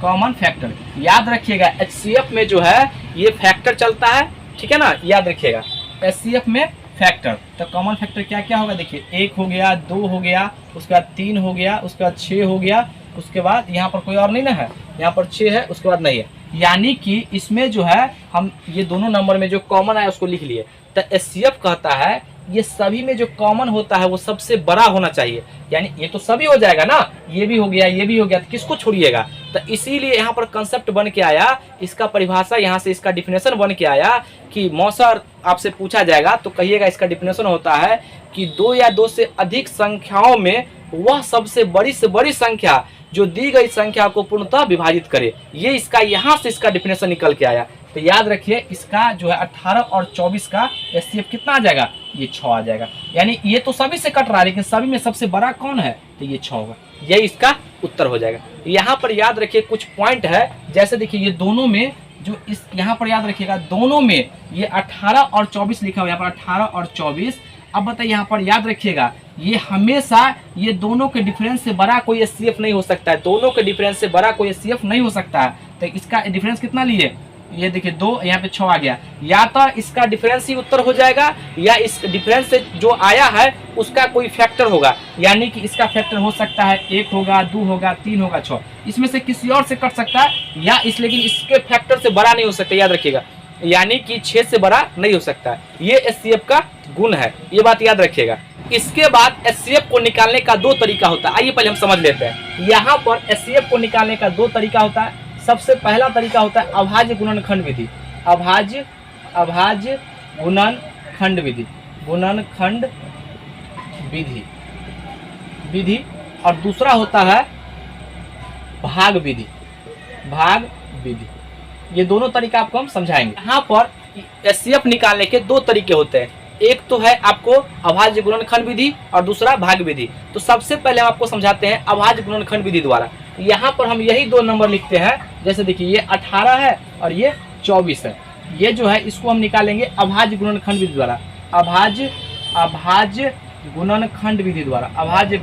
कॉमन फैक्टर। याद रखिएगा HCF में जो है ये फैक्टर चलता है, ठीक है ना, याद रखिएगा HCF में फैक्टर। तो कॉमन फैक्टर क्या क्या होगा देखिए, 1 हो गया, 2 हो गया, उसके बाद 3 हो गया, उसके बाद 6 हो गया, उसके बाद यहाँ पर कोई और नहीं ना है, यहाँ पर 6 है, उसके बाद नहीं है। यानी कि इसमें जो है हम ये दोनों नंबर में जो कॉमन है उसको लिख लिए। तो HCF कहता है ये सभी में जो कॉमन होता है वो सबसे बड़ा होना चाहिए, यानी ये तो सभी हो जाएगा ना, ये भी हो गया, ये भी हो गया, तो किसको छोड़िएगा। तो इसीलिए यहाँ पर कंसेप्ट बन के आया, इसका परिभाषा यहाँ से इसका डिफिनेशन बन के आया कि मौसा आपसे पूछा जाएगा तो कहिएगा इसका डिफिनेशन होता है कि 2 या 2 से अधिक संख्याओं में वह सबसे बड़ी से बड़ी संख्या जो दी गई संख्या को पूर्णतः विभाजित करे। ये इसका यहाँ से इसका डिफिनेशन निकल के आया। तो याद रखिए इसका जो है 18 और 24 का HCF कितना आ जाएगा, ये 6 आ जाएगा। यानी ये तो सभी से कट रहा है लेकिन सभी में सबसे बड़ा कौन है, तो ये 6 होगा। यही इसका उत्तर हो जाएगा। यहाँ पर याद रखिए कुछ पॉइंट है, जैसे देखिए ये दोनों में जो इस यहाँ पर याद रखिएगा दोनों में ये 18 और 24 लिखा हुआ है, यहाँ पर 18 और 24। अब बताइए यहाँ पर याद रखिएगा ये हमेशा ये दोनों के डिफरेंस से बड़ा कोई HCF नहीं हो सकता है, दोनों के डिफरेंस से बड़ा कोई HCF नहीं हो सकता है। तो इसका डिफरेंस कितना लिए, ये देखिए 2, यहाँ पे 6 आ गया। या तो इसका डिफरेंस ही उत्तर हो जाएगा या इस डिफरेंस से जो आया है उसका कोई फैक्टर होगा, यानी कि इसका फैक्टर हो सकता है 1 होगा, 2 होगा, 3 होगा, 6, इसमें से किसी और से कट सकता है या इस, लेकिन इसके फैक्टर से बड़ा नहीं हो सकता, याद रखिएगा, यानी कि 6 से बड़ा नहीं हो सकता। ये HCF का गुण है, ये बात याद रखिएगा। इसके बाद HCF को निकालने का 2 तरीका होता है। आइए पहले हम समझ लेते हैं। यहाँ पर HCF को निकालने का 2 तरीका होता है। सबसे पहला तरीका होता है अभाज्य गुणनखंड विधि, अभाज्य गुणनखंड विधि, और दूसरा होता है भाग विधि, भाग विधि, ये दोनों तरीका आपको हम समझाएंगे। यहाँ पर एचसीएफ निकालने के दो तरीके होते हैं, एक तो है आपको अभाज्य गुणनखंड विधि और दूसरा भाग विधि। तो सबसे पहले हम आपको समझाते हैं अभाज्य गुणनखंड विधि द्वारा। यहाँ पर हम यही दो नंबर लिखते हैं, जैसे देखिए ये 18 है और ये 24 है, ये जो है इसको हम निकालेंगे अभाज्य गुणनखंड विधि द्वारा, अभाज्य गुणनखंड विधि द्वारा, अभाज्य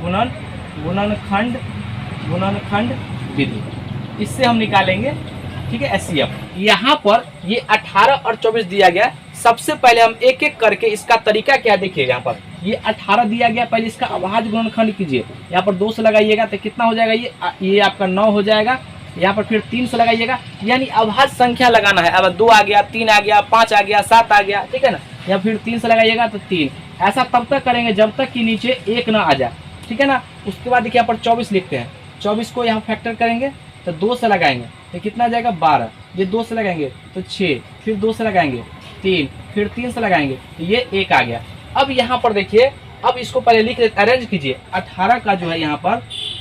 गुणनखंड विधि, इससे हम निकालेंगे, ठीक है, एचसीएफ। यहाँ पर ये 18 और 24 दिया गया। सबसे पहले हम एक एक करके इसका तरीका क्या देखिए। यहाँ पर ये 18 दिया गया, पहले इसका अभाज्य गुणनखंड कीजिए। यहाँ पर 2 से लगाइएगा तो कितना हो जाएगा, ये आपका 9 हो जाएगा। यहाँ पर फिर 3 से लगाइएगा, यानी अभाज्य संख्या लगाना है। अब 2 आ गया, 3 आ गया, 5 आ गया, 7 आ गया, ठीक है ना। या फिर 3 से लगाइएगा तो 3। ऐसा तब तक करेंगे जब तक कि नीचे 1 ना आ जाए, ठीक है ना। उसके बाद देखिए यहाँ पर 24 लिखते हैं, 24 को यहाँ फैक्टर करेंगे तो 2 से लगाएंगे तो कितना आ जाएगा 12। ये 2 से लगाएंगे तो 6, फिर 2 से लगाएंगे 3, फिर 3 से लगाएंगे तो ये 1 आ गया। अब यहाँ पर देखिए, अब इसको पहले लिख लेते, अरेंज कीजिए। 18 का जो है यहाँ पर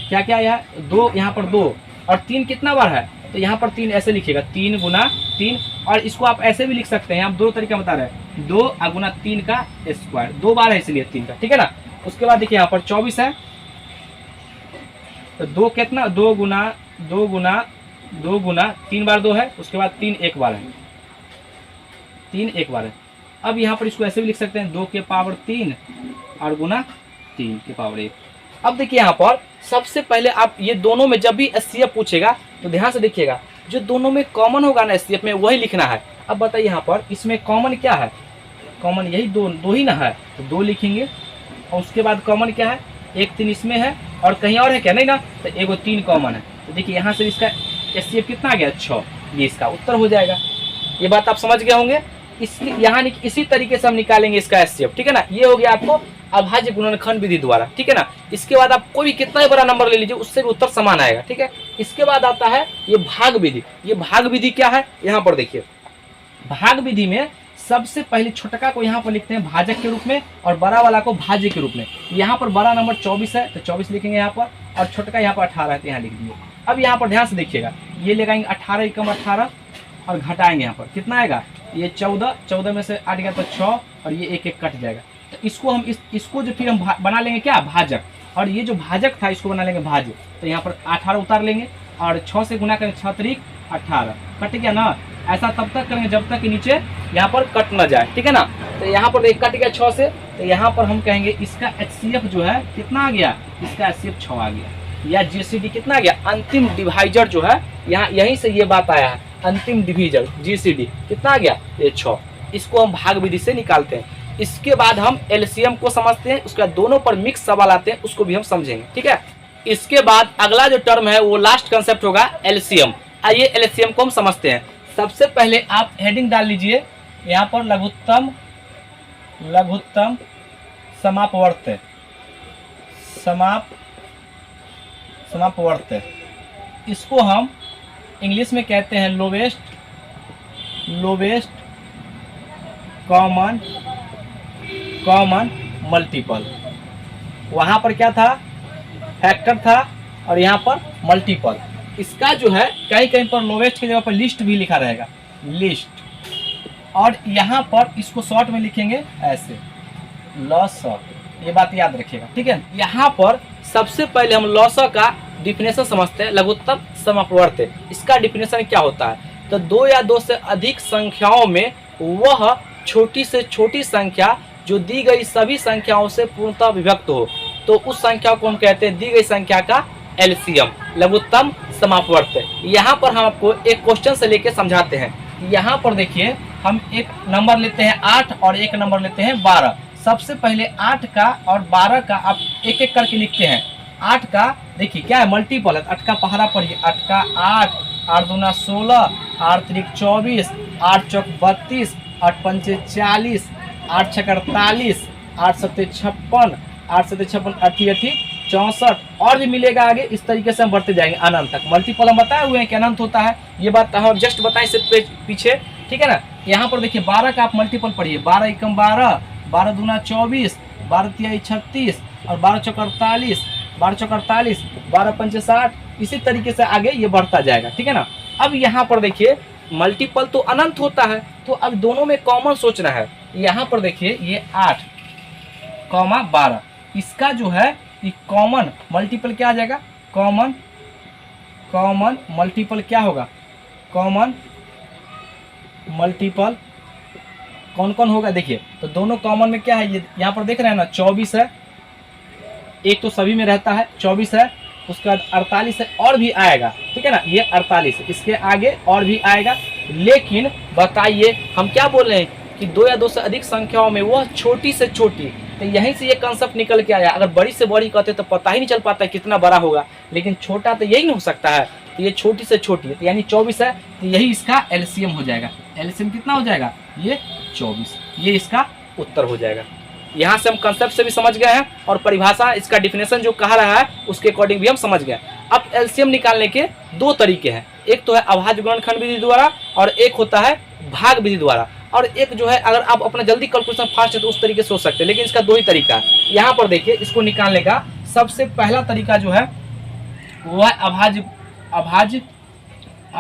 क्या क्या है, 2, यहाँ पर 2 और 3 कितना बार है, तो यहाँ पर 3 ऐसे लिखिएगा, 3 गुना 3। और इसको आप ऐसे भी लिख सकते हैं, आप दो तरीका बता रहे हैं, 2 गुना 3 का स्क्वायर, 2 बार है इसलिए 3 का, ठीक है ना। उसके बाद देखिए यहाँ पर 24 है तो 2 कितना, 2 गुना 3 बार 2 है, उसके बाद 3 एक बार है, 3 एक बार है। अब यहाँ पर इसको ऐसे भी लिख सकते हैं, 2 के पावर 3 और गुना 3 के पावर 1। अब देखिए यहाँ पर सबसे पहले आप ये दोनों में जब भी एचसीएफ पूछेगा तो ध्यान से देखिएगा, जो दोनों में कॉमन होगा ना एचसीएफ में वही लिखना है। अब बताइए यहाँ पर इसमें कॉमन क्या है, कॉमन यही दो ही ना है, तो 2 लिखेंगे। और उसके बाद कॉमन क्या है, 1 3 इसमें है और कहीं और है क्या, नहीं ना, तो 1 3 कॉमन है। तो देखिए यहाँ से इसका एचसीएफ कितना आ गया, 6, ये इसका उत्तर हो जाएगा। ये बात आप समझ गए होंगे। इसके यहाँ इसी तरीके से हम निकालेंगे इसका एचसीएफ, ठीक है ना। ये हो गया आपको अभाज्य गुणनखंड विधि द्वारा, ठीक है ना। इसके बाद आप कोई भी कितना ही बड़ा नंबर ले लीजिए, उससे भी उत्तर समान आएगा, ठीक है। इसके बाद आता है ये भाग विधि। ये भाग विधि क्या है, यहाँ पर देखिए, भाग विधि में सबसे पहले छोटका को यहाँ पर लिखते हैं भाजक के रूप में और बड़ा वाला को भाज्य के रूप में। यहाँ पर बड़ा नंबर 24 है तो 24 लिखेंगे यहाँ पर, और छोटका यहाँ पर 18 है तो यहाँ लिख दिए। अब यहाँ पर ध्यान से देखिएगा, ये लगाएंगे 18 एकम 18 और घटाएंगे यहाँ पर कितना आएगा, ये 14 में से 8 गया तो 6 और ये 1 1 कट जाएगा। तो इसको हम इसको जो फिर हम बना लेंगे क्या, भाजक, और ये जो भाजक था इसको बना लेंगे भाज्य। तो यहाँ पर 18 उतार लेंगे और 6 से गुना करेंगे, 6 3 18, कट गया ना। ऐसा तब तक करेंगे जब तक कि नीचे यहाँ पर कट ना जाए, ठीक है ना। तो यहाँ पर कट गया 6 से, तो यहाँ पर हम कहेंगे इसका एचसीएफ जो है कितना आ गया, इसका एचसीएफ 6 आ गया। या जीसीडी कितना आ गया, अंतिम डिवाइजर जो है, यहाँ यहीं से ये बात आया है, अंतिम डिवीजर जीसीडी कितना आ गया, ये 6। इसको हम भाग विधि से निकालते हैं। इसके बाद हम एलसीएम को समझते हैं, उसके बाद दोनों पर मिक्स सवाल आते हैं, उसको भी हम समझेंगे, ठीक है। इसके बाद अगला जो टर्म है वो लास्ट कंसेप्ट होगा एलसीएम। आइए एलसीएम को हम समझते हैं। सबसे पहले आप हेडिंग डाल लीजिए यहाँ पर, लघुत्तम समापवर्त। इसको हम इंग्लिश में कहते हैं लोवेस्ट कॉमन मल्टीपल। वहाँ पर क्या था, फैक्टर था और यहाँ पर मल्टीपल। इसका जो है कहीं पर लोवेस्ट की जगह पर लिस्ट भी लिखा रहेगा, लिस्ट। और यहाँ पर इसको शॉर्ट में लिखेंगे ऐसे, लॉसॉ। ये बात याद रखिएगा, ठीक है। यहाँ पर सबसे पहले हम लॉसॉ का डिफिनेशन समझते हैं, लघुत्तम समापवर्त। इसका डिफिनेशन क्या होता है, तो 2 या 2 से अधिक संख्याओं में वह छोटी से छोटी संख्या जो दी गई सभी संख्याओं से पूर्णतः विभक्त हो, तो उस संख्या को हम कहते हैं दी गई संख्या का एलसीएम, लघुत्तम समापवर्त। यहाँ पर हम आपको एक क्वेश्चन से लेके समझाते हैं। यहाँ पर देखिए, हम एक नंबर लेते हैं 8 और एक नंबर लेते हैं 12। सबसे पहले 8 का और 12 का आप एक एक करके लिखते हैं। 8 का देखिए क्या है, मल्टीपल है, 8 का पहरा पढ़िए, 8 का 8, 8 दूना 16, 8 त्रिक 24, 8 चौक 32, 8 पंचे 40, 8 छक 48, 8 सत्ते 56, 8 सत्ते 56, 88 64, और भी मिलेगा आगे। इस तरीके से हम बढ़ते जाएंगे अनंत तक। मल्टीपल हम बताए हुए हैं कि अनंत होता है, ये बात हम जस्ट बताएं इससे पीछे, ठीक है ना। यहाँ पर देखिए 12 का आप मल्टीपल पढ़िए, 12 एकम 12, 12 दूना 24, 12 तिहाई 36 और 12 चौक 48, 12 चौक 48, 12 पंचे 60। इसी तरीके से आगे ये बढ़ता जाएगा, ठीक है ना। अब यहाँ पर देखिए मल्टीपल तो अनंत होता है, तो अब दोनों में कॉमन सोचना है। यहाँ पर देखिए ये 8, 12, इसका जो है ये कॉमन मल्टीपल क्या आ जाएगा, कॉमन मल्टीपल क्या होगा, कॉमन मल्टीपल कौन कौन होगा देखिए। तो दोनों कॉमन में क्या है, ये यहाँ पर देख रहे हैं ना 24 है, एक तो सभी में रहता है 24 है, उसके बाद 48 है और भी आएगा, ठीक है ना, ये 48 इसके आगे और भी आएगा। लेकिन बताइए हम क्या बोल रहे हैं कि 2 या 2 से अधिक संख्याओं में वह छोटी से छोटी, तो यहीं से ये कंसेप्ट निकल के आया। अगर बड़ी से बड़ी कहते तो पता ही नहीं चल पाता कितना बड़ा होगा, लेकिन छोटा तो यही नहीं हो सकता है, तो ये छोटी से छोटी है, तो यानी 24 है, तो यही इसका एलसीएम हो जाएगा। एलसीएम कितना हो जाएगा, ये 24, ये इसका उत्तर हो जाएगा। यहाँ से हम कंसेप्ट से भी समझ गए हैं और परिभाषा इसका डिफिनेशन जो कहा रहा है उसके अकॉर्डिंग भी हम समझ गए। अब एलसीएम निकालने के 2 तरीके हैं, एक तो है अभाज्य गुणनखंड विधि द्वारा और एक होता है भाग विधि द्वारा। और एक जो है अगर आप अपना जल्दी कैलकुलेशन फास्ट है तो उस तरीके से सोच सकते हैं, लेकिन इसका 2 ही तरीका है। यहाँ पर देखिए इसको निकालने का सबसे पहला तरीका जो है वो है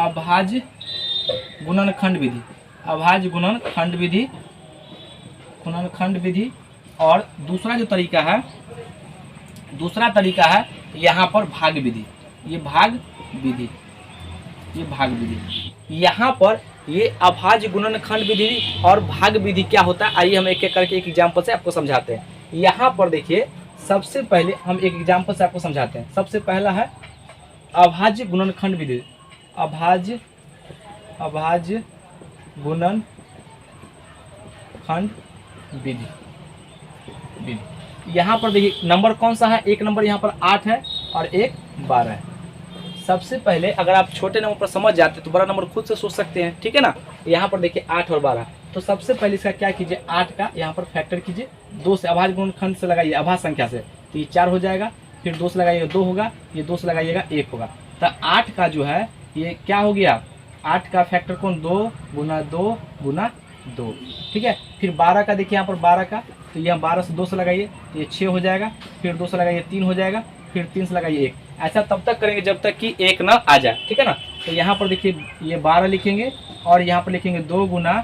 अभाज्य गुणनखंड विधि, अभाज्य गुणनखंड विधि। और दूसरा तरीका है यहाँ पर भाग विधि, ये भाग विधि। यहाँ पर ये अभाज्य गुणनखंड विधि और भाग विधि क्या होता है, आइए हम एक एक करके एक एग्जाम्पल से आपको समझाते हैं। यहाँ पर देखिए सबसे पहले हम एक एग्जाम्पल से आपको समझाते हैं। सबसे पहला है अभाज्य गुणनखंड विधि, अभाज्य गुणनखंड विधि। यहाँ पर देखिए नंबर कौन सा है, एक नंबर यहाँ पर 8 है और एक 12 है। सबसे पहले अगर आप छोटे नंबर पर समझ जाते तो बड़ा नंबर खुद से सोच सकते हैं, ठीक है ना। यहाँ पर देखिए 8 और 12, तो सबसे पहले इसका क्या कीजिए, 8 का यहाँ पर फैक्टर कीजिए 2 से, अभाज्य गुणनखंड से लगाइए अभाज्य संख्या से, तो ये 4 हो जाएगा, फिर 2 से लगाइएगा 2 होगा, ये 2 से लगाइएगा 1 होगा। तो 8 का जो है ये क्या हो गया, 8 का फैक्टर कौन, 2 गुना 2 गुना 2, ठीक है। फिर 12 का देखिए यहाँ पर 12 का, तो यहाँ 12 से 2 से लगाइए तो ये 6 हो जाएगा, फिर 2 से लगाइए 3 हो जाएगा, फिर 3 से लगाइए 1। ऐसा तब तक करेंगे जब तक कि 1 ना आ जाए, ठीक है ना। तो यहाँ पर देखिए ये 12 लिखेंगे और यहाँ पर लिखेंगे 2 गुना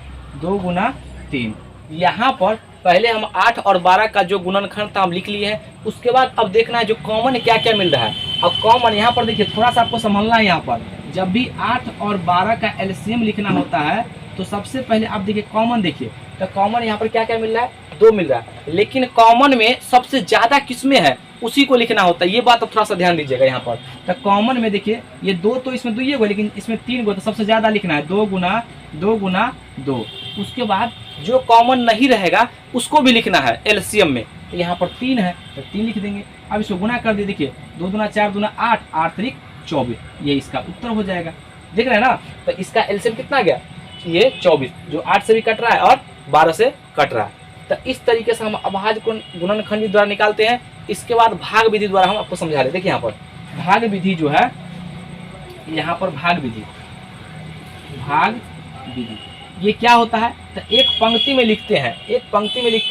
3। यहाँ पर पहले हम 8 और 12 का जो गुणनखंड था हम लिख लिए हैं, उसके बाद अब देखना है जो कॉमन क्या क्या मिल रहा है। अब कॉमन यहाँ पर देखिए थोड़ा सा आपको संभलना है, यहाँ पर जब भी 8 और 12 का एलसीएम लिखना होता है तो सबसे पहले आप देखिए कॉमन, देखिए तो कॉमन यहाँ पर क्या क्या मिल रहा है, 2 मिल रहा है, लेकिन कॉमन में सबसे ज्यादा किसमें है उसी को लिखना होता है, ये बात अब थोड़ा सा ध्यान दीजिएगा। यहाँ पर तो कॉमन में देखिए ये 2 तो इसमें 2 ही होगा, लेकिन इसमें 3 गो, तो सबसे ज्यादा लिखना है 2 गुना 2। उसके बाद जो कॉमन नहीं रहेगा उसको भी लिखना है एलसीएम में, तो यहाँ पर 3 है तो 3 लिख देंगे। अब इसको गुना कर दिए, देखिए 2 दूना 4 दूना 8, 8 त्रिक 24, ये इसका उत्तर हो जाएगा। देख रहे हैं ना, तो इसका एलसीएम कितना गया, ये 24, जो 8 से भी कट रहा है और 12 से कट रहा है। तो इस तरीके से हम अभाज्य गुणनखंड विधि द्वारा निकालते हैं। इसके बाद भाग विधि द्वारा हम आपको समझा रहे। देखिए यहाँ पर भाग विधि जो है, यहाँ पर भाग विधि ये क्या होता है, तो एक पंक्ति में लिखते हैं,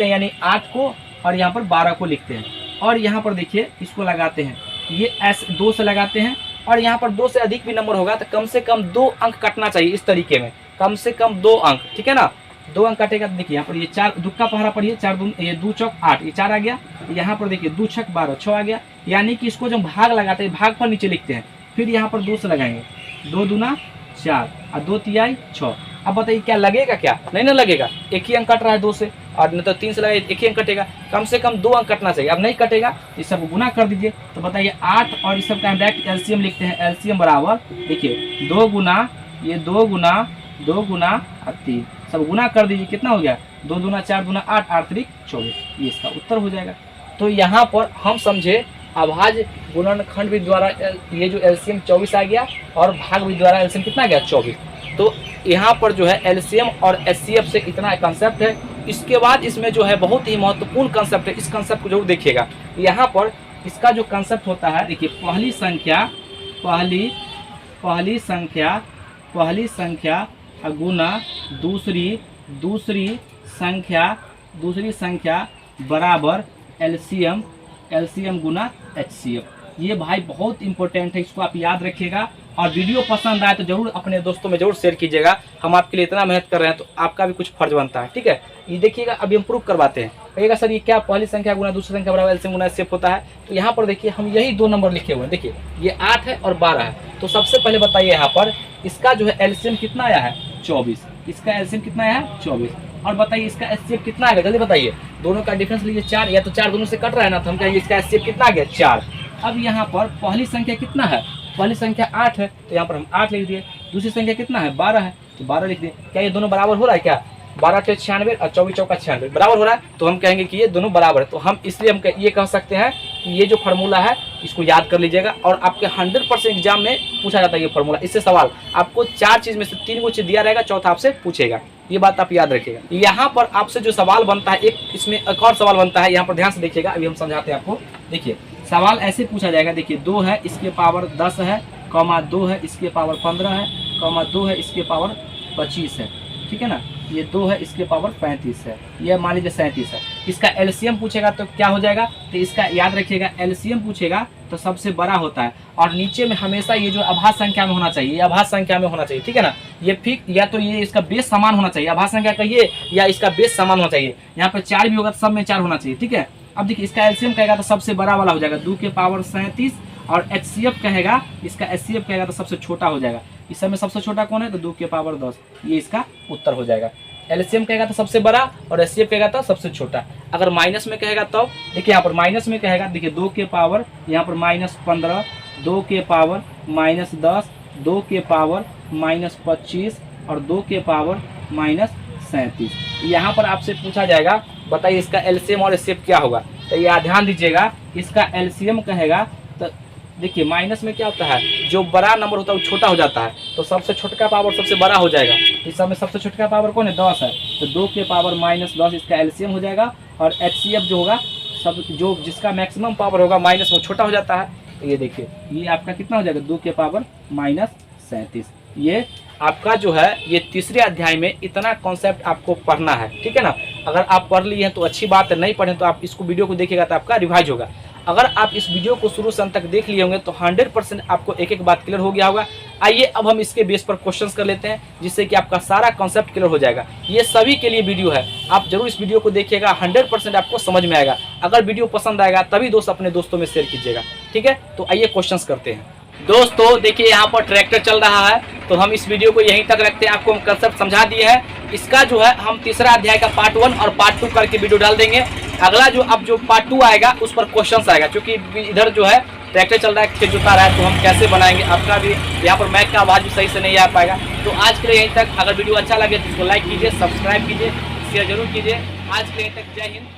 यानी 8 को और यहाँ पर 12 को लिखते हैं, और यहाँ पर देखिए इसको लगाते हैं, ये S 2 से लगाते हैं, और यहाँ पर 2 से अधिक भी नंबर होगा तो कम से कम 2 अंक कटना चाहिए। इस तरीके में कम से कम 2 अंक, ठीक है ना, 2 अंक कटेगा। तो देखिए यहाँ पर ये 4 दुक्का पहरा पढ़िए, 4 दून ये 2 चौक 8, ये 4 आ गया। यहाँ पर देखिए 2 छक 12, 6 आ गया। यानी कि इसको जब भाग लगाते हैं, भाग पर नीचे लिखते हैं, फिर यहाँ पर 2 से लगाएंगे, 2 दूना 4 और 2 तिहाई 6। अब बताइए क्या लगेगा, क्या नहीं ना लगेगा, एक ही अंक कट रहा है 2 से, और नहीं तो 3 से लगाइए एक ही अंक कटेगा। कम से कम 2 अंक कटना चाहिए। अब नहीं कटेगा, इस सब गुना कर दीजिए। तो बताइए 8 और इस सब का हम डायरेक्ट एलसीएम लिखते हैं। एलसीएम बराबर देखिए 2 गुना 3, सब गुना कर दीजिए, कितना हो गया, 2 दूना 4 दूना 8, 8 त्रिक 24, ये इसका उत्तर हो जाएगा। तो यहाँ पर हम समझे अभाज्य गुणनखंड विधि द्वारा ये जो एलसीएम 24 आ गया, और भाग विधि द्वारा एलसीएम कितना गया, 24। तो यहाँ पर जो है एलसीएम और एचसीएफ से इतना कंसेप्ट है। इसके बाद इसमें जो है बहुत ही महत्वपूर्ण कंसेप्ट है, इस कंसेप्ट को जरूर देखिएगा। यहाँ पर इसका जो कंसेप्ट होता है, देखिए पहली संख्या गुना दूसरी संख्या बराबर एलसीएम गुना एचसीएफ। ये भाई बहुत इंपॉर्टेंट है, इसको आप याद रखिएगा। और वीडियो पसंद आए तो जरूर अपने दोस्तों में जरूर शेयर कीजिएगा। हम आपके लिए इतना मेहनत कर रहे हैं तो आपका भी कुछ फर्ज बनता है, ठीक है। ये देखिएगा, अभी हम प्रूफ करवाते हैं। कहिएगा सर ये क्या पहली संख्या गुना दूसरी संख्या बराबर एलसीएम गुना एचसीएफ होता है। तो यहाँ पर देखिए हम यही 2 नंबर लिखे हुए हैं, देखिए ये 8 है और 12 है। तो सबसे पहले बताइए यहाँ पर इसका जो है एलसीएम कितना आया है 24, इसका एलसीएम कितना आया है 24। और बताइए इसका एचसीएफ कितना आएगा, जल्दी बताइए। दोनों का डिफरेंस लीजिए 4, या तो 4 दोनों से कट रहा है ना, तो हम कहेंगे इसका एचसीएफ कितना आ गया 4। अब यहाँ पर पहली संख्या कितना है, पहली संख्या 8 है, तो यहाँ पर हम 8 लिख दिए। दूसरी संख्या कितना है 12 है, तो 12 लिख दिए। क्या ये दोनों बराबर हो रहा है क्या, 12 × 96 और 24 × 4 = 96 बराबर हो रहा है। तो हम कहेंगे कि ये दोनों बराबर है। तो हम इसलिए हम ये कह सकते हैं कि ये जो फार्मूला है इसको याद कर लीजिएगा। और आपके 100% एग्जाम में पूछा जाता है ये फार्मूला। इससे सवाल आपको 4 चीज़ में से 3 को दिया रहेगा, चौथा आपसे पूछेगा। ये बात आप याद रखिएगा। यहाँ पर आपसे जो सवाल बनता है, इसमें एक और सवाल बनता है, यहाँ पर ध्यान से देखिएगा, अभी हम समझाते हैं आपको। देखिए सवाल ऐसे पूछा जाएगा, देखिए 2 है इसके पावर 10 है, 2 है इसके पावर 15 है, 2 है इसके पावर 25 है, ठीक है ना। ये 2 है इसके पावर 35 है, ये मान लीजिए 37 है। इसका एलसीएम पूछेगा तो क्या हो जाएगा, तो इसका याद रखिएगा एलसीएम पूछेगा तो सबसे बड़ा होता है। और नीचे में हमेशा ये जो अभाज्य संख्या में होना चाहिए, ये अभाज्य संख्या में होना चाहिए, ठीक है ना। ये फिक्स या तो ये इसका बेस समान होना चाहिए, अभाज्य संख्या कहिए, या इसका बेस समान होना चाहिए। यहाँ पे 4 भी होगा तो सब में 4 होना चाहिए, ठीक है। अब देखिए इसका एलसीएम कहेगा तो सबसे बड़ा वाला हो जाएगा 2 के पावर 37, और एचसीएफ कहेगा, इसका एचसीएफ कहेगा तो सबसे छोटा हो जाएगा। इस समय सबसे छोटा कौन है, तो 2 के पावर 10, ये इसका उत्तर हो जाएगा। एलसीएम कहेगा तो सबसे बड़ा और एचसीएफ कहेगा तो सबसे छोटा। अगर माइनस में कहेगा तो देखिए यहाँ पर माइनस में कहेगा, देखिए 2 के पावर यहाँ पर -15, 2 के पावर -10, 2 के पावर -25 और 2 के पावर -37। यहाँ पर आपसे पूछा जाएगा बताइए इसका एलसीएम और एचसीएफ क्या होगा। तो ये ध्यान दीजिएगा, इसका एलसीएम कहेगा तो देखिए माइनस में क्या होता है, जो बड़ा नंबर होता है वो छोटा हो जाता है, तो सबसे छोटा पावर सबसे बड़ा हो जाएगा। इस समय सबसे छोटा पावर कौन है, 10 है, तो 2 के पावर -10 इसका एलसीएम हो जाएगा। और एचसीएफ जो होगा सब जो जिसका मैक्सिमम पावर होगा माइनस वो छोटा हो जाता है। तो ये देखिए ये आपका कितना हो जाएगा 2 के पावर -37। ये आपका जो है ये तीसरे अध्याय में इतना कॉन्सेप्ट आपको पढ़ना है, ठीक है ना। अगर आप पढ़ लिए हैं तो अच्छी बात है, नहीं पढ़ें तो आप इसको वीडियो को देखिएगा तो आपका रिवाइज होगा। अगर आप इस वीडियो को शुरू से अंत तक देख लिए होंगे तो 100% आपको एक एक बात क्लियर हो गया होगा। आइए अब हम इसके बेस पर क्वेश्चंस कर लेते हैं, जिससे कि आपका सारा कॉन्सेप्ट क्लियर हो जाएगा। ये सभी के लिए वीडियो है, आप जरूर इस वीडियो को देखिएगा, 100% आपको समझ में आएगा। अगर वीडियो पसंद आएगा तभी दोस्त अपने दोस्तों में शेयर कीजिएगा, ठीक है। तो आइए क्वेश्चंस करते हैं। दोस्तों देखिए यहाँ पर ट्रैक्टर चल रहा है, तो हम इस वीडियो को यहीं तक रखते हैं। आपको हम कंसेप्ट समझा दिए हैं। इसका जो है हम तीसरा अध्याय का पार्ट 1 और पार्ट 2 करके वीडियो डाल देंगे। अगला जो अब जो पार्ट 2 आएगा उस पर क्वेश्चंस आएगा, क्योंकि इधर जो है ट्रैक्टर चल रहा है, खेत जोता रहा है, तो हम कैसे बनाएंगे। आपका भी यहाँ पर माइक का आवाज़ भी सही से नहीं आ पाएगा। तो आज के लिए यहीं तक। अगर वीडियो अच्छा लगे तो इसको लाइक कीजिए, सब्सक्राइब कीजिए, शेयर जरूर कीजिए। आज के लिए यहीं तक, जय हिंद।